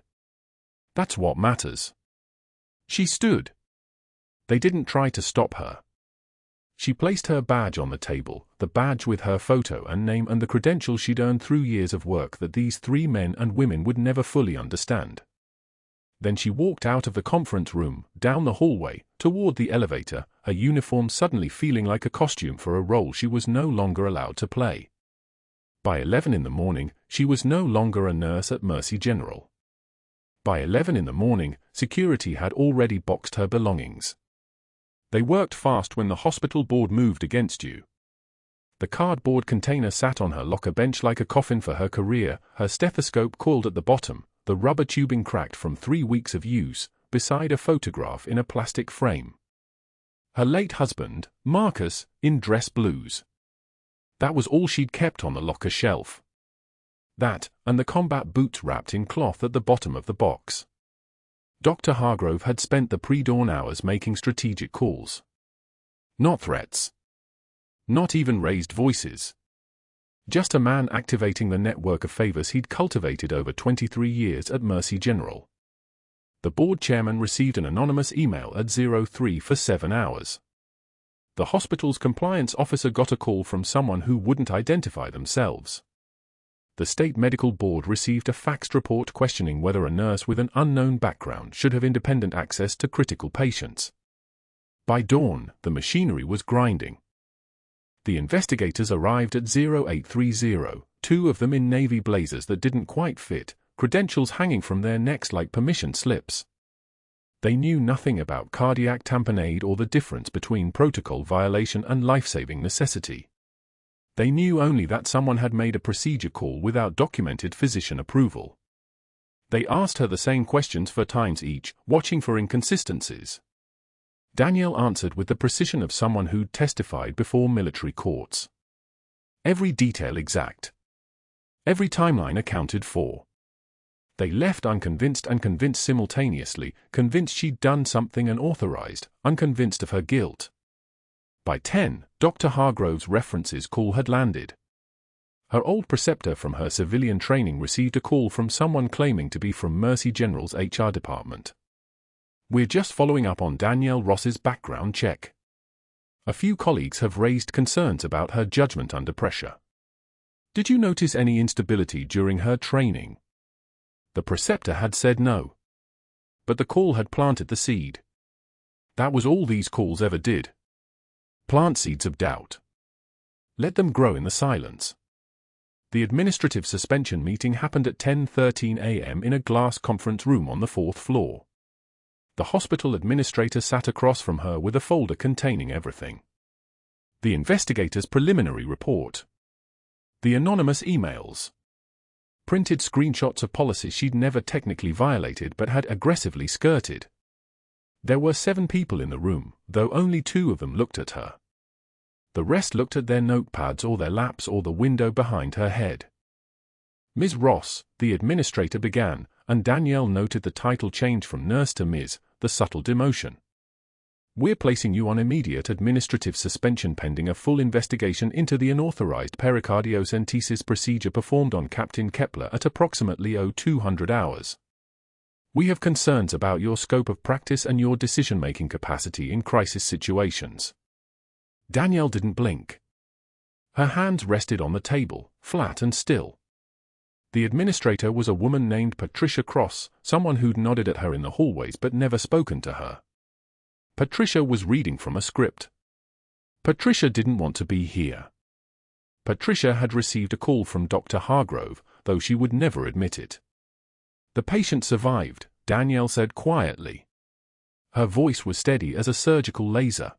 That's what matters. She stood. They didn't try to stop her. She placed her badge on the table, the badge with her photo and name and the credentials she'd earned through years of work that these 3 men and women would never fully understand. Then she walked out of the conference room, down the hallway, toward the elevator, her uniform suddenly feeling like a costume for a role she was no longer allowed to play. By 11 in the morning, she was no longer a nurse at Mercy General. By 11 in the morning, security had already boxed her belongings. They worked fast when the hospital board moved against you. The cardboard container sat on her locker bench like a coffin for her career, her stethoscope coiled at the bottom, the rubber tubing cracked from 3 weeks of use, beside a photograph in a plastic frame. Her late husband, Marcus, in dress blues. That was all she'd kept on the locker shelf. That, and the combat boots wrapped in cloth at the bottom of the box. Dr. Hargrove had spent the pre-dawn hours making strategic calls. Not threats. Not even raised voices. Just a man activating the network of favors he'd cultivated over 23 years at Mercy General. The board chairman received an anonymous email at 03 for 7 hours. The hospital's compliance officer got a call from someone who wouldn't identify themselves. The state medical board received a faxed report questioning whether a nurse with an unknown background should have independent access to critical patients. By dawn, the machinery was grinding. The investigators arrived at 0830, 2 of them in navy blazers that didn't quite fit, credentials hanging from their necks like permission slips. They knew nothing about cardiac tamponade or the difference between protocol violation and life-saving necessity. They knew only that someone had made a procedure call without documented physician approval. They asked her the same questions 4 times each, watching for inconsistencies. Danielle answered with the precision of someone who'd testified before military courts. Every detail exact. Every timeline accounted for. They left unconvinced and convinced simultaneously, convinced she'd done something unauthorized, unconvinced of her guilt. By 10, Dr. Hargrove's references call had landed. Her old preceptor from her civilian training received a call from someone claiming to be from Mercy General's HR department. We're just following up on Danielle Ross's background check. A few colleagues have raised concerns about her judgment under pressure. Did you notice any instability during her training? The preceptor had said no. But the call had planted the seed. That was all these calls ever did. Plant seeds of doubt. Let them grow in the silence. The administrative suspension meeting happened at 10:13 a.m. in a glass conference room on the 4th floor. The hospital administrator sat across from her with a folder containing everything. The investigator's preliminary report. The anonymous emails. Printed screenshots of policies she'd never technically violated but had aggressively skirted. There were 7 people in the room, though only 2 of them looked at her. The rest looked at their notepads or their laps or the window behind her head. Ms. Ross, the administrator began, and Danielle noted the title change from nurse to Ms., the subtle demotion. We're placing you on immediate administrative suspension pending a full investigation into the unauthorized pericardiocentesis procedure performed on Captain Kepler at approximately 0200 hours. We have concerns about your scope of practice and your decision-making capacity in crisis situations. Danielle didn't blink. Her hands rested on the table, flat and still. The administrator was a woman named Patricia Cross, someone who'd nodded at her in the hallways but never spoken to her. Patricia was reading from a script. Patricia didn't want to be here. Patricia had received a call from Dr. Hargrove, though she would never admit it. The patient survived, Danielle said quietly. Her voice was steady as a surgical laser.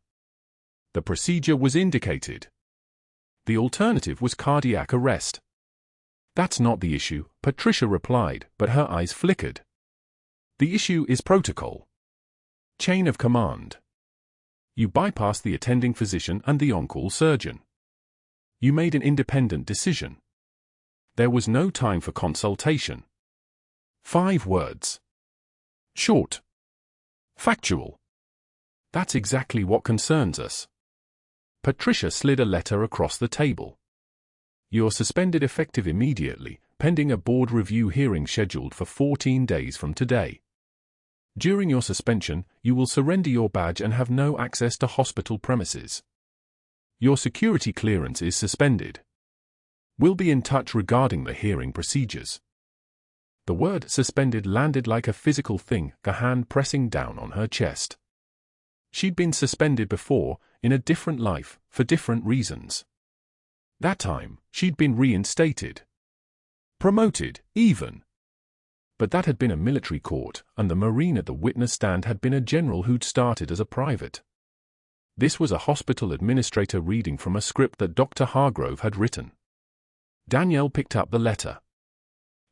The procedure was indicated. The alternative was cardiac arrest. That's not the issue, Patricia replied, but her eyes flickered. The issue is protocol. Chain of command. You bypassed the attending physician and the on-call surgeon. You made an independent decision. There was no time for consultation. 5 words. Short. Factual. That's exactly what concerns us. Patricia slid a letter across the table. You're suspended effective immediately, pending a board review hearing scheduled for 14 days from today. During your suspension, you will surrender your badge and have no access to hospital premises. Your security clearance is suspended. We'll be in touch regarding the hearing procedures. The word suspended landed like a physical thing, a hand pressing down on her chest. She'd been suspended before, in a different life, for different reasons. That time, she'd been reinstated. Promoted, even. But that had been a military court, and the Marine at the witness stand had been a general who'd started as a private. This was a hospital administrator reading from a script that Dr. Hargrove had written. Danielle picked up the letter.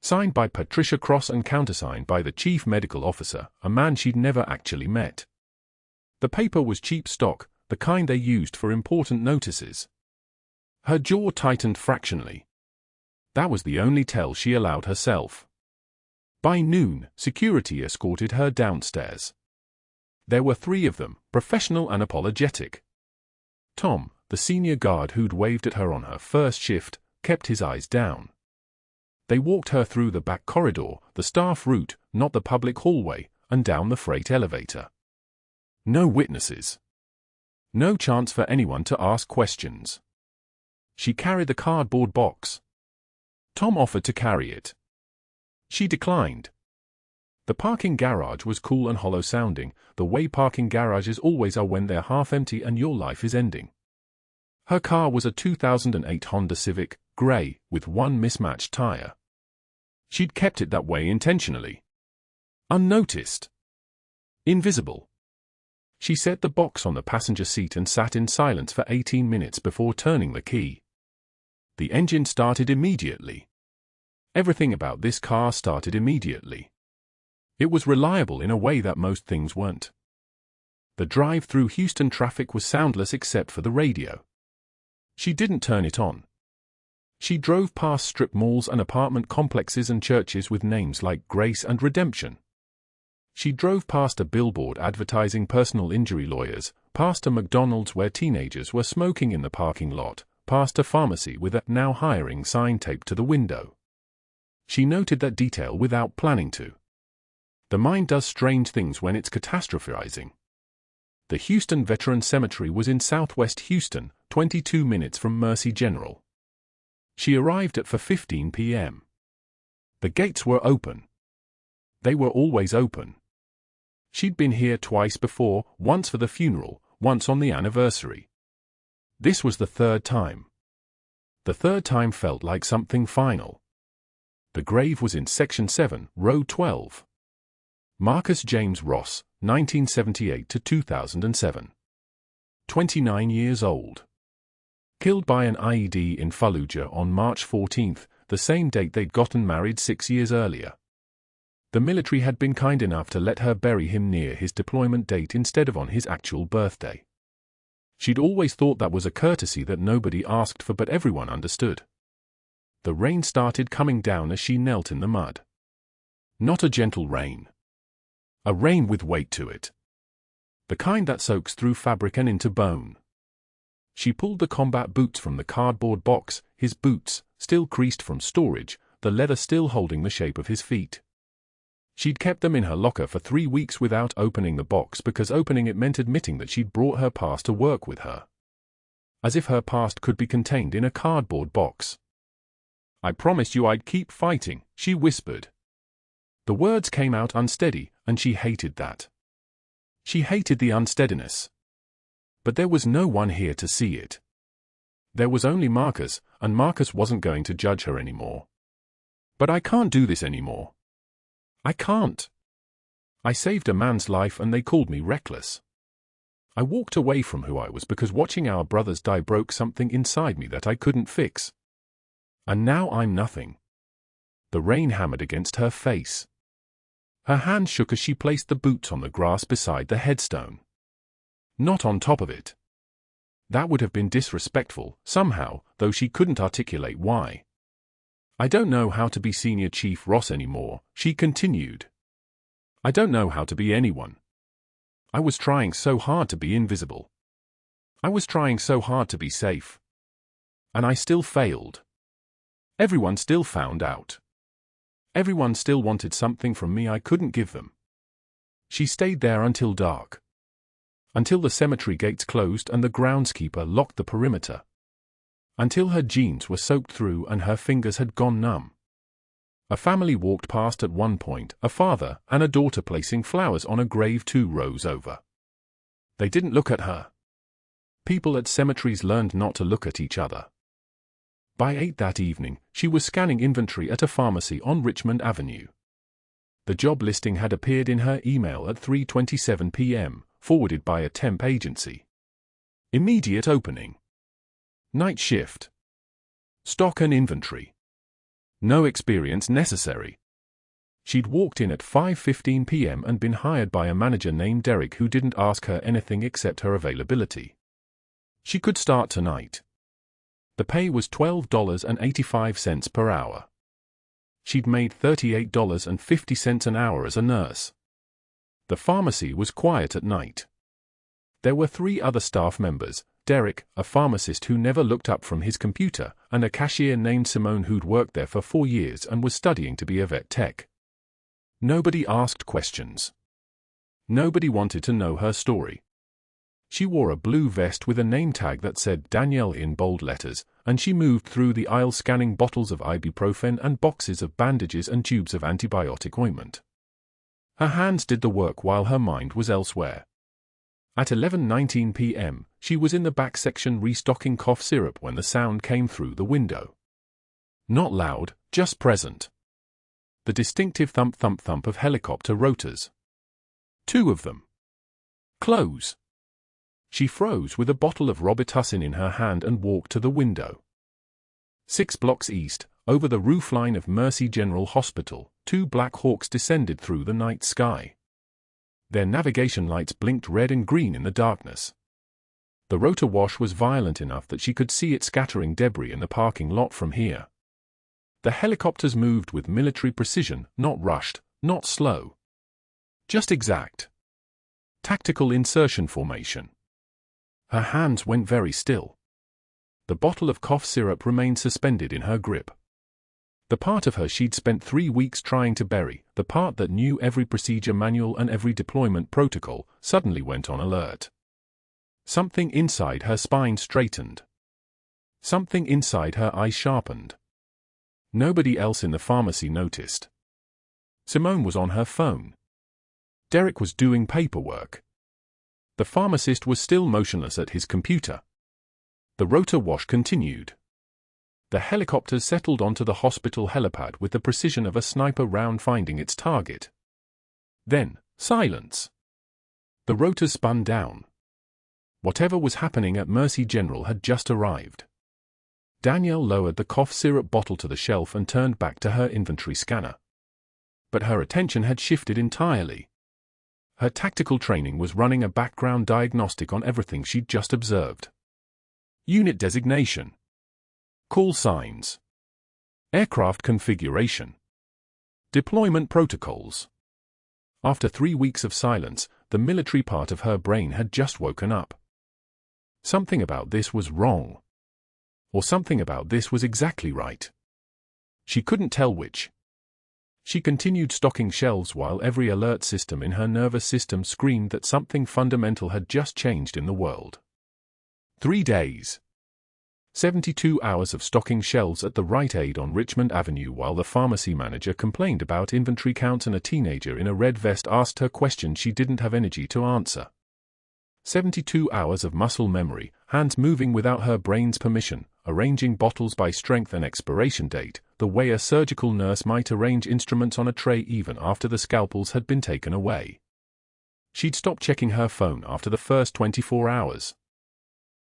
Signed by Patricia Cross and countersigned by the chief medical officer, a man she'd never actually met. The paper was cheap stock, the kind they used for important notices. Her jaw tightened fractionally. That was the only tell she allowed herself. By noon, security escorted her downstairs. There were 3 of them, professional and apologetic. Tom, the senior guard who'd waved at her on her first shift, kept his eyes down. They walked her through the back corridor, the staff route, not the public hallway, and down the freight elevator. No witnesses. No chance for anyone to ask questions. She carried the cardboard box. Tom offered to carry it. She declined. The parking garage was cool and hollow sounding, the way parking garages always are when they're half empty and your life is ending. Her car was a 2008 Honda Civic, grey, with one mismatched tire. She'd kept it that way intentionally. Unnoticed. Invisible. She set the box on the passenger seat and sat in silence for 18 minutes before turning the key. The engine started immediately. Everything about this car started immediately. It was reliable in a way that most things weren't. The drive through Houston traffic was soundless except for the radio. She didn't turn it on. She drove past strip malls and apartment complexes and churches with names like Grace and Redemption. She drove past a billboard advertising personal injury lawyers, past a McDonald's where teenagers were smoking in the parking lot, past a pharmacy with a "now hiring" sign taped to the window. She noted that detail without planning to. The mind does strange things when it's catastrophizing. The Houston Veteran Cemetery was in southwest Houston, 22 minutes from Mercy General. She arrived at 4:15 p.m. The gates were open. They were always open. She'd been here twice before, once for the funeral, once on the anniversary. This was the 3rd time. The 3rd time felt like something final. The grave was in Section 7, Row 12. Marcus James Ross, 1978 to 2007. 29 years old. Killed by an IED in Fallujah on March 14, the same date they'd gotten married 6 years earlier. The military had been kind enough to let her bury him near his deployment date instead of on his actual birthday. She'd always thought that was a courtesy that nobody asked for but everyone understood. The rain started coming down as she knelt in the mud. Not a gentle rain. A rain with weight to it. The kind that soaks through fabric and into bone. She pulled the combat boots from the cardboard box, his boots, still creased from storage, the leather still holding the shape of his feet. She'd kept them in her locker for 3 weeks without opening the box because opening it meant admitting that she'd brought her past to work with her. As if her past could be contained in a cardboard box. "I promised you I'd keep fighting," she whispered. The words came out unsteady, and she hated that. She hated the unsteadiness. But there was no one here to see it. There was only Marcus, and Marcus wasn't going to judge her anymore. "But I can't do this anymore. I can't. I saved a man's life and they called me reckless. I walked away from who I was because watching our brothers die broke something inside me that I couldn't fix. And now I'm nothing." The rain hammered against her face. Her hand shook as she placed the boots on the grass beside the headstone. Not on top of it. That would have been disrespectful, somehow, though she couldn't articulate why. "I don't know how to be Senior Chief Ross anymore," she continued. "I don't know how to be anyone. I was trying so hard to be invisible. I was trying so hard to be safe. And I still failed. Everyone still found out. Everyone still wanted something from me I couldn't give them." She stayed there until dark. Until the cemetery gates closed and the groundskeeper locked the perimeter. Until her jeans were soaked through and her fingers had gone numb. A family walked past at one point, a father and a daughter placing flowers on a grave 2 rows over. They didn't look at her. People at cemeteries learned not to look at each other. By 8 that evening, she was scanning inventory at a pharmacy on Richmond Avenue. The job listing had appeared in her email at 3:27 p.m., forwarded by a temp agency. Immediate opening. Night shift. Stock and inventory. No experience necessary. She'd walked in at 5:15 p.m. and been hired by a manager named Derek who didn't ask her anything except her availability. She could start tonight. The pay was $12.85 per hour. She'd made $38.50 an hour as a nurse. The pharmacy was quiet at night. There were 3 other staff members, Derek, a pharmacist who never looked up from his computer, and a cashier named Simone who'd worked there for 4 years and was studying to be a vet tech. Nobody asked questions. Nobody wanted to know her story. She wore a blue vest with a name tag that said Danielle in bold letters, and she moved through the aisle scanning bottles of ibuprofen and boxes of bandages and tubes of antibiotic ointment. Her hands did the work while her mind was elsewhere. At 11:19 p.m., she was in the back section restocking cough syrup when the sound came through the window. Not loud, just present. The distinctive thump-thump-thump of helicopter rotors. 2 of them. Close. She froze with a bottle of Robitussin in her hand and walked to the window. 6 blocks east, over the roofline of Mercy General Hospital, 2 Black Hawks descended through the night sky. Their navigation lights blinked red and green in the darkness. The rotor wash was violent enough that she could see it scattering debris in the parking lot from here. The helicopters moved with military precision, not rushed, not slow. Just exact. Tactical insertion formation. Her hands went very still. The bottle of cough syrup remained suspended in her grip. The part of her she'd spent 3 weeks trying to bury, the part that knew every procedure manual and every deployment protocol, suddenly went on alert. Something inside her spine straightened. Something inside her eyes sharpened. Nobody else in the pharmacy noticed. Simone was on her phone. Derek was doing paperwork. The pharmacist was still motionless at his computer. The rotor wash continued. The helicopters settled onto the hospital helipad with the precision of a sniper round finding its target. Then, silence. The rotors spun down. Whatever was happening at Mercy General had just arrived. Danielle lowered the cough syrup bottle to the shelf and turned back to her inventory scanner. But her attention had shifted entirely. Her tactical training was running a background diagnostic on everything she'd just observed. Unit designation. Call signs. Aircraft configuration. Deployment protocols. After 3 weeks of silence, the military part of her brain had just woken up. Something about this was wrong. Or something about this was exactly right. She couldn't tell which. She continued stocking shelves while every alert system in her nervous system screamed that something fundamental had just changed in the world. 3 days. 72 hours of stocking shelves at the Rite Aid on Richmond Avenue while the pharmacy manager complained about inventory counts and a teenager in a red vest asked her questions she didn't have energy to answer. 72 hours of muscle memory, hands moving without her brain's permission, arranging bottles by strength and expiration date, the way a surgical nurse might arrange instruments on a tray even after the scalpels had been taken away. She'd stopped checking her phone after the first 24 hours.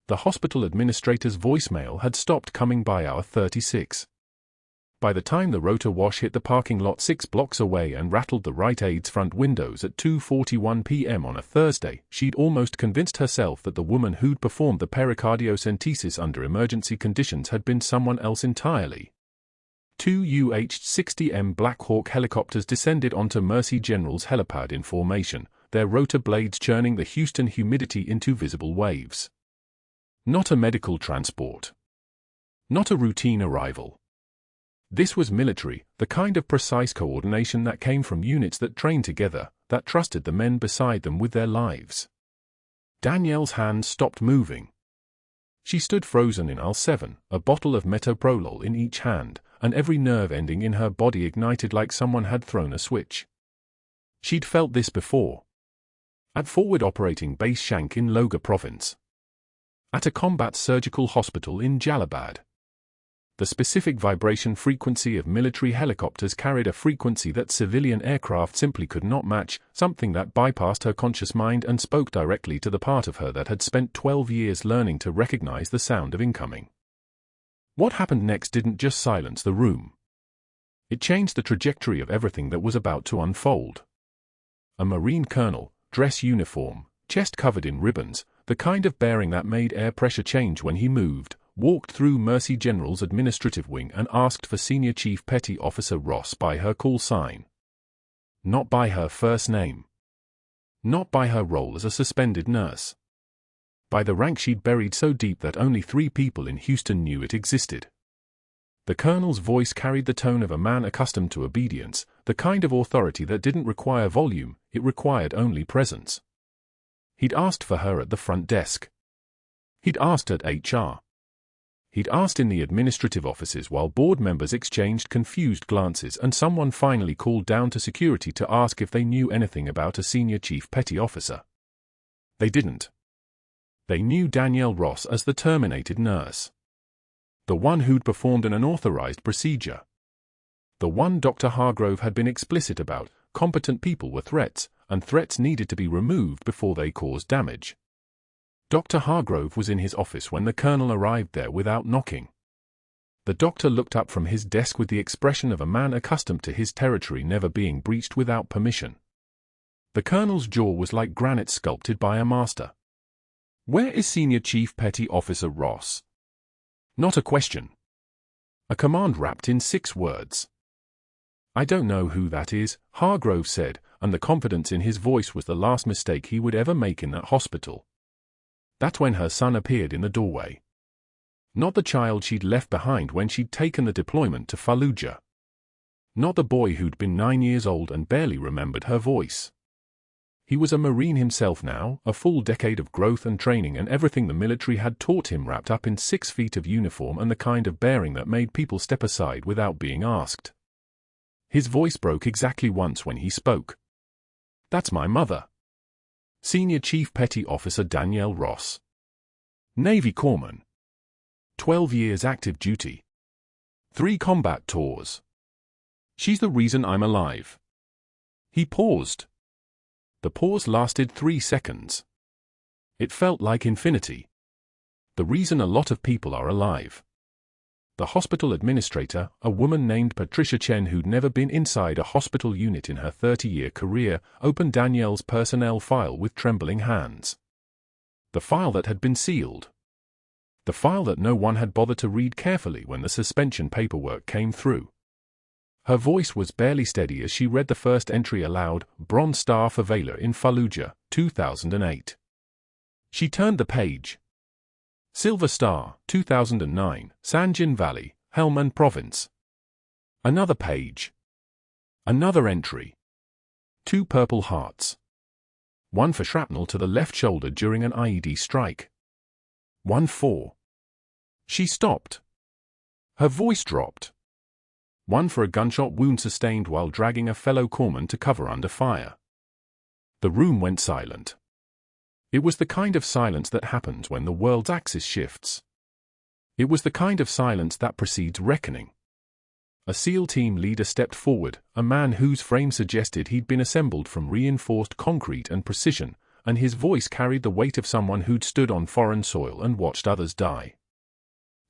The hospital administrator's voicemail had stopped coming by hour 36. By the time the rotor wash hit the parking lot 6 blocks away and rattled the Rite Aid's front windows at 2:41 p.m. on a Thursday, she'd almost convinced herself that the woman who'd performed the pericardiocentesis under emergency conditions had been someone else entirely. 2 UH-60M Black Hawk helicopters descended onto Mercy General's helipad in formation, their rotor blades churning the Houston humidity into visible waves. Not a medical transport. Not a routine arrival. This was military, the kind of precise coordination that came from units that trained together, that trusted the men beside them with their lives. Danielle's hand stopped moving. She stood frozen in aisle 7, a bottle of metoprolol in each hand, and every nerve ending in her body ignited like someone had thrown a switch. She'd felt this before. At Forward Operating Base Shank in Logar Province. At a combat surgical hospital in Jalabad. The specific vibration frequency of military helicopters carried a frequency that civilian aircraft simply could not match, something that bypassed her conscious mind and spoke directly to the part of her that had spent 12 years learning to recognize the sound of incoming. What happened next didn't just silence the room. It changed the trajectory of everything that was about to unfold. A Marine colonel, dress uniform, chest covered in ribbons, the kind of bearing that made air pressure change when he moved, walked through Mercy General's administrative wing and asked for Senior Chief Petty Officer Ross by her call sign. Not by her first name. Not by her role as a suspended nurse. By the rank she'd buried so deep that only 3 people in Houston knew it existed. The colonel's voice carried the tone of a man accustomed to obedience, the kind of authority that didn't require volume, it required only presence. He'd asked for her at the front desk. He'd asked at HR. He'd asked in the administrative offices while board members exchanged confused glances, and someone finally called down to security to ask if they knew anything about a senior chief petty officer. They didn't. They knew Danielle Ross as the terminated nurse. The one who'd performed an unauthorized procedure. The one Dr. Hargrove had been explicit about. Competent people were threats, and threats needed to be removed before they caused damage. Dr. Hargrove was in his office when the colonel arrived there without knocking. The doctor looked up from his desk with the expression of a man accustomed to his territory never being breached without permission. The colonel's jaw was like granite sculpted by a master. "Where is Senior Chief Petty Officer Ross?" Not a question. A command wrapped in 6 words. "I don't know who that is," Hargrove said, and the confidence in his voice was the last mistake he would ever make in that hospital. That's when her son appeared in the doorway. Not the child she'd left behind when she'd taken the deployment to Fallujah. Not the boy who'd been 9 years old and barely remembered her voice. He was a Marine himself now, a full decade of growth and training and everything the military had taught him wrapped up in 6 feet of uniform and the kind of bearing that made people step aside without being asked. His voice broke exactly once when he spoke. "That's my mother. Senior Chief Petty Officer Danielle Ross. Navy Corpsman. 12 years active duty. 3 combat tours. She's the reason I'm alive." He paused. The pause lasted 3 seconds. It felt like infinity. The reason a lot of people are alive. The hospital administrator, a woman named Patricia Chen who'd never been inside a hospital unit in her 30-year career, opened Danielle's personnel file with trembling hands. The file that had been sealed. The file that no one had bothered to read carefully when the suspension paperwork came through. Her voice was barely steady as she read the first entry aloud: Bronze Star for Valor in Fallujah, 2008. She turned the page. Silver Star, 2009, Sanjin Valley, Helmand Province. Another page. Another entry. 2 Purple Hearts. 1 for shrapnel to the left shoulder during an IED strike. 1 for. She stopped. Her voice dropped. 1 for a gunshot wound sustained while dragging a fellow corpsman to cover under fire. The room went silent. It was the kind of silence that happens when the world's axis shifts. It was the kind of silence that precedes reckoning. A SEAL team leader stepped forward, a man whose frame suggested he'd been assembled from reinforced concrete and precision, and his voice carried the weight of someone who'd stood on foreign soil and watched others die.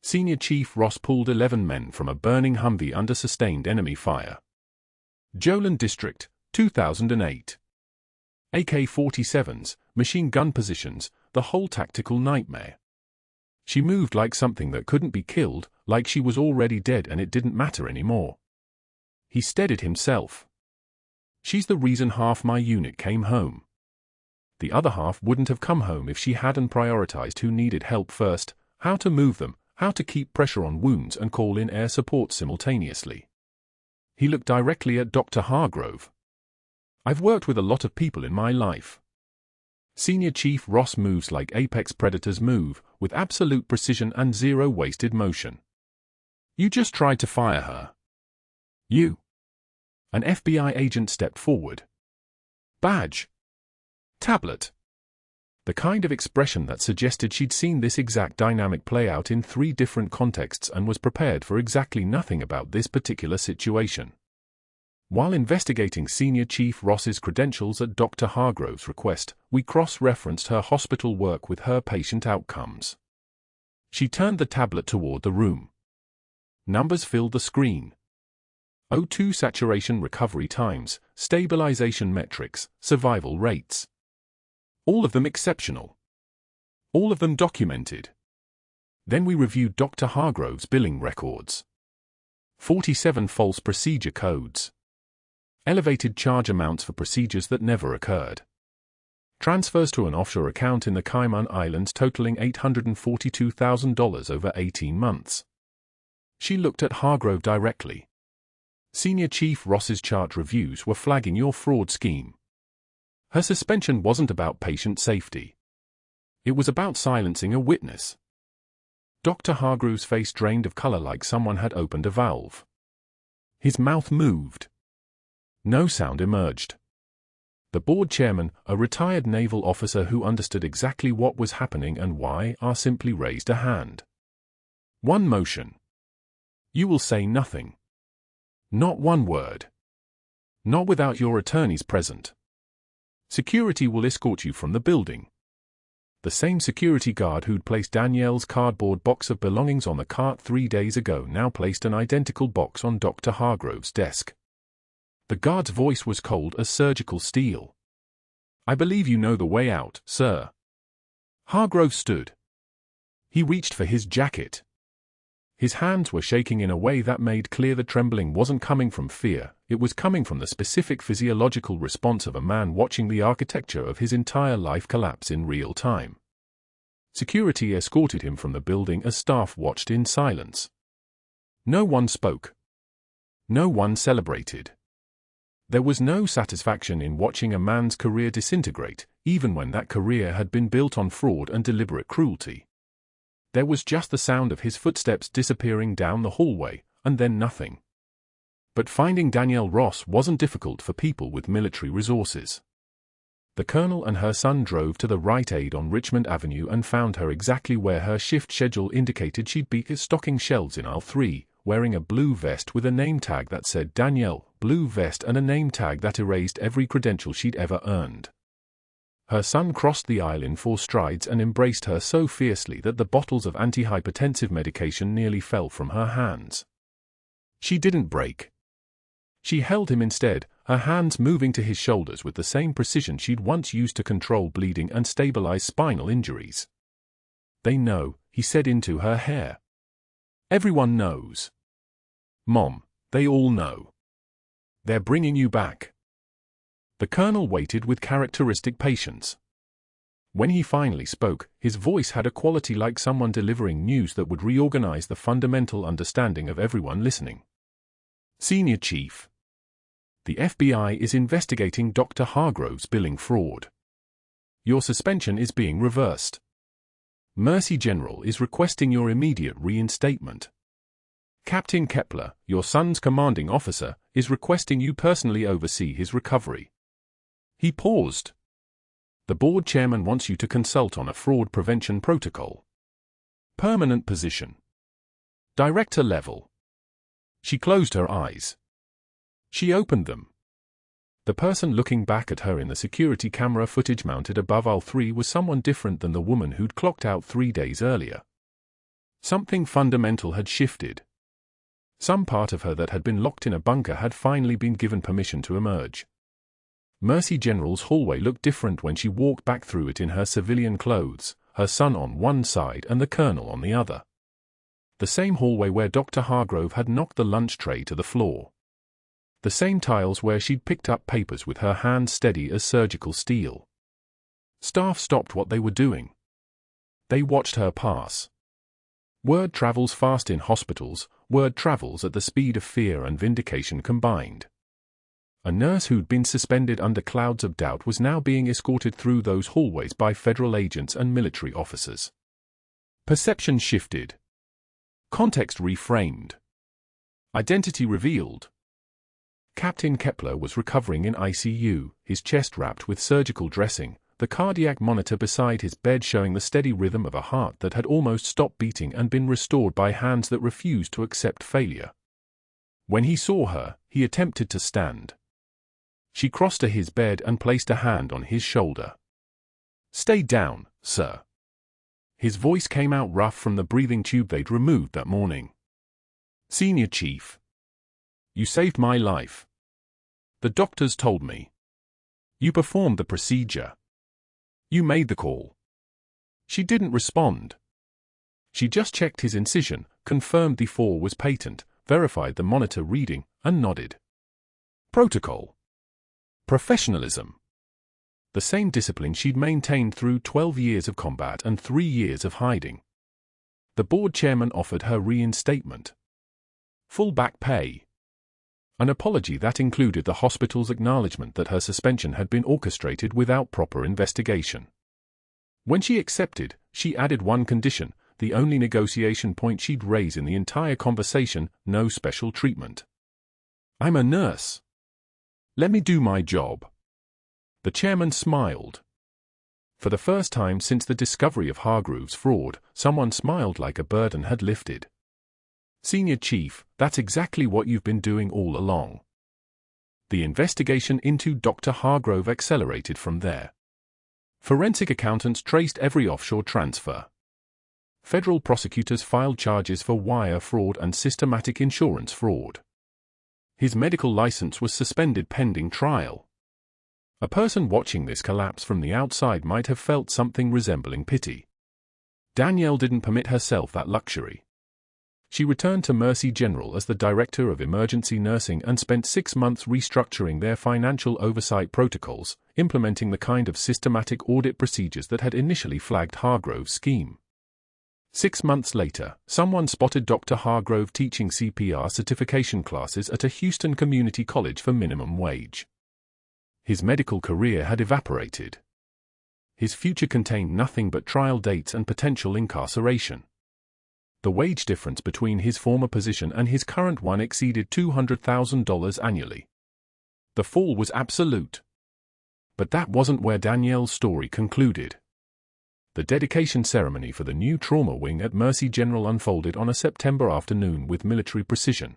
Senior Chief Ross pulled 11 men from a burning Humvee under sustained enemy fire. Jolin District, 2008. AK-47s, machine gun positions, the whole tactical nightmare. She moved like something that couldn't be killed, like she was already dead and it didn't matter anymore. He steadied himself. "She's the reason half my unit came home. The other half wouldn't have come home if she hadn't prioritized who needed help first, how to move them, how to keep pressure on wounds and call in air support simultaneously." He looked directly at Dr. Hargrove. "I've worked with a lot of people in my life. Senior Chief Ross moves like apex predators move, with absolute precision and zero wasted motion. You just tried to fire her. You. An FBI agent stepped forward. Badge. Tablet. The kind of expression that suggested she'd seen this exact dynamic play out in 3 different contexts and was prepared for exactly nothing about this particular situation. While investigating Senior Chief Ross's credentials at Dr. Hargrove's request, we cross-referenced her hospital work with her patient outcomes. She turned the tablet toward the room. Numbers filled the screen. O2 saturation recovery times, stabilization metrics, survival rates. All of them exceptional. All of them documented. Then we reviewed Dr. Hargrove's billing records. 47 false procedure codes. Elevated charge amounts for procedures that never occurred. Transfers to an offshore account in the Cayman Islands totaling $842,000 over 18 months. She looked at Hargrove directly. Senior Chief Ross's chart reviews were flagging your fraud scheme. Her suspension wasn't about patient safety. It was about silencing a witness. Dr. Hargrove's face drained of color like someone had opened a valve. His mouth moved. No sound emerged. The board chairman, a retired naval officer who understood exactly what was happening and why, simply raised a hand. One motion. You will say nothing. Not one word. Not without your attorneys present. Security will escort you from the building. The same security guard who'd placed Danielle's cardboard box of belongings on the cart 3 days ago now placed an identical box on Dr. Hargrove's desk. The guard's voice was cold as surgical steel. I believe you know the way out, sir. Hargrove stood. He reached for his jacket. His hands were shaking in a way that made clear the trembling wasn't coming from fear, it was coming from the specific physiological response of a man watching the architecture of his entire life collapse in real time. Security escorted him from the building as staff watched in silence. No one spoke. No one celebrated. There was no satisfaction in watching a man's career disintegrate, even when that career had been built on fraud and deliberate cruelty. There was just the sound of his footsteps disappearing down the hallway, and then nothing. But finding Danielle Ross wasn't difficult for people with military resources. The colonel and her son drove to the Rite Aid on Richmond Avenue and found her exactly where her shift schedule indicated she'd be stocking shelves in aisle 3, wearing a blue vest with a name tag that said Danielle, blue vest and a name tag that erased every credential she'd ever earned. Her son crossed the aisle in 4 strides and embraced her so fiercely that the bottles of antihypertensive medication nearly fell from her hands. She didn't break. She held him instead, her hands moving to his shoulders with the same precision she'd once used to control bleeding and stabilize spinal injuries. They know, he said into her hair. Everyone knows. Mom, they all know. They're bringing you back. The colonel waited with characteristic patience. When he finally spoke, his voice had a quality like someone delivering news that would reorganize the fundamental understanding of everyone listening. Senior Chief. The FBI is investigating Dr. Hargrove's billing fraud. Your suspension is being reversed. Mercy General is requesting your immediate reinstatement. Captain Kepler, your son's commanding officer, is requesting you personally oversee his recovery. He paused. The board chairman wants you to consult on a fraud prevention protocol. Permanent position. Director level. She closed her eyes. She opened them. The person looking back at her in the security camera footage mounted above aisle 3 was someone different than the woman who'd clocked out 3 days earlier. Something fundamental had shifted. Some part of her that had been locked in a bunker had finally been given permission to emerge. Mercy General's hallway looked different when she walked back through it in her civilian clothes, her son on one side and the colonel on the other. The same hallway where Dr. Hargrove had knocked the lunch tray to the floor. The same tiles where she'd picked up papers with her hands steady as surgical steel. Staff stopped what they were doing. They watched her pass. Word travels fast in hospitals, word travels at the speed of fear and vindication combined. A nurse who'd been suspended under clouds of doubt was now being escorted through those hallways by federal agents and military officers. Perception shifted. Context reframed. Identity revealed. Captain Kepler was recovering in ICU, his chest wrapped with surgical dressing, the cardiac monitor beside his bed showing the steady rhythm of a heart that had almost stopped beating and been restored by hands that refused to accept failure. When he saw her, he attempted to stand. She crossed to his bed and placed a hand on his shoulder. "Stay down, sir." His voice came out rough from the breathing tube they'd removed that morning. "Senior Chief. You saved my life. The doctors told me. You performed the procedure. You made the call." She didn't respond. She just checked his incision, confirmed the fall was patent, verified the monitor reading, and nodded. Protocol. Professionalism. The same discipline she'd maintained through 12 years of combat and 3 years of hiding. The board chairman offered her reinstatement. Full back pay. An apology that included the hospital's acknowledgement that her suspension had been orchestrated without proper investigation. When she accepted, she added one condition, the only negotiation point she'd raise in the entire conversation: no special treatment. "I'm a nurse. Let me do my job." The chairman smiled. For the first time since the discovery of Hargrove's fraud, someone smiled like a burden had lifted. "Senior Chief, that's exactly what you've been doing all along." The investigation into Dr. Hargrove accelerated from there. Forensic accountants traced every offshore transfer. Federal prosecutors filed charges for wire fraud and systematic insurance fraud. His medical license was suspended pending trial. A person watching this collapse from the outside might have felt something resembling pity. Danielle didn't permit herself that luxury. She returned to Mercy General as the Director of Emergency Nursing and spent 6 months restructuring their financial oversight protocols, implementing the kind of systematic audit procedures that had initially flagged Hargrove's scheme. 6 months later, someone spotted Dr. Hargrove teaching CPR certification classes at a Houston community college for minimum wage. His medical career had evaporated. His future contained nothing but trial dates and potential incarceration. The wage difference between his former position and his current one exceeded $200,000 annually. The fall was absolute. But that wasn't where Danielle's story concluded. The dedication ceremony for the new trauma wing at Mercy General unfolded on a September afternoon with military precision.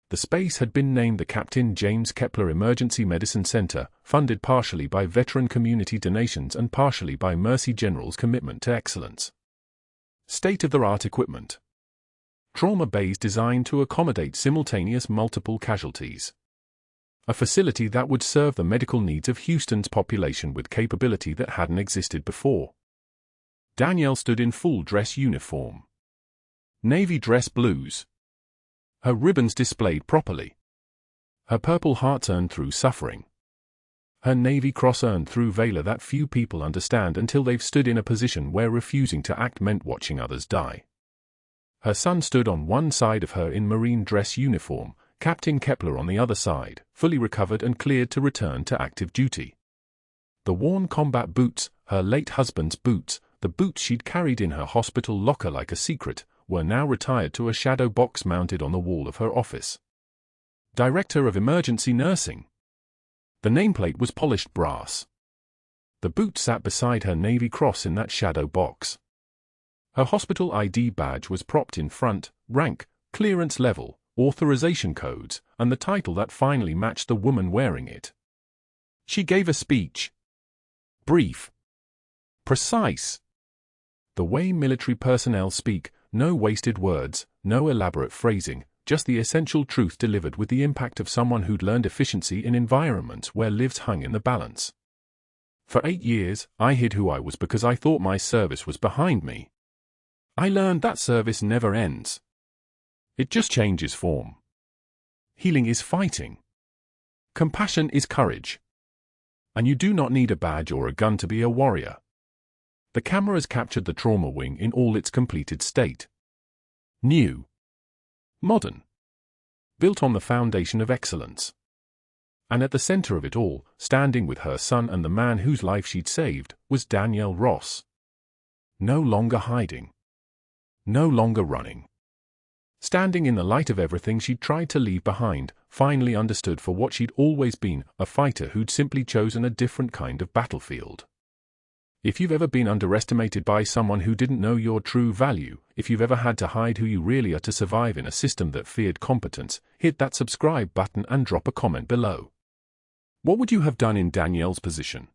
The space had been named the Captain James Kepler Emergency Medicine Center, funded partially by veteran community donations and partially by Mercy General's commitment to excellence. State-of-the-art equipment. Trauma bays designed to accommodate simultaneous multiple casualties. A facility that would serve the medical needs of Houston's population with capability that hadn't existed before. Danielle stood in full dress uniform. Navy dress blues. Her ribbons displayed properly. Her purple hearts earned through suffering. Her Navy cross earned through valor that few people understand until they've stood in a position where refusing to act meant watching others die. Her son stood on one side of her in Marine dress uniform, Captain Kepler on the other side, fully recovered and cleared to return to active duty. The worn combat boots, her late husband's boots, the boots she'd carried in her hospital locker like a secret, were now retired to a shadow box mounted on the wall of her office. Director of Emergency Nursing. The nameplate was polished brass. The boot sat beside her Navy cross in that shadow box. Her hospital ID badge was propped in front, rank, clearance level, authorization codes, and the title that finally matched the woman wearing it. She gave a speech. Brief. Precise. The way military personnel speak, no wasted words, no elaborate phrasing, just the essential truth delivered with the impact of someone who'd learned efficiency in environments where lives hung in the balance. For 8 years, I hid who I was because I thought my service was behind me. I learned that service never ends. It just changes form. Healing is fighting. Compassion is courage. And you do not need a badge or a gun to be a warrior. The cameras captured the trauma wing in all its completed state. New. Modern. Built on the foundation of excellence. And at the center of it all, standing with her son and the man whose life she'd saved, was Danielle Ross. No longer hiding. No longer running. Standing in the light of everything she'd tried to leave behind, finally understood for what she'd always been, a fighter who'd simply chosen a different kind of battlefield. If you've ever been underestimated by someone who didn't know your true value, if you've ever had to hide who you really are to survive in a system that feared competence, hit that subscribe button and drop a comment below. What would you have done in Danielle's position?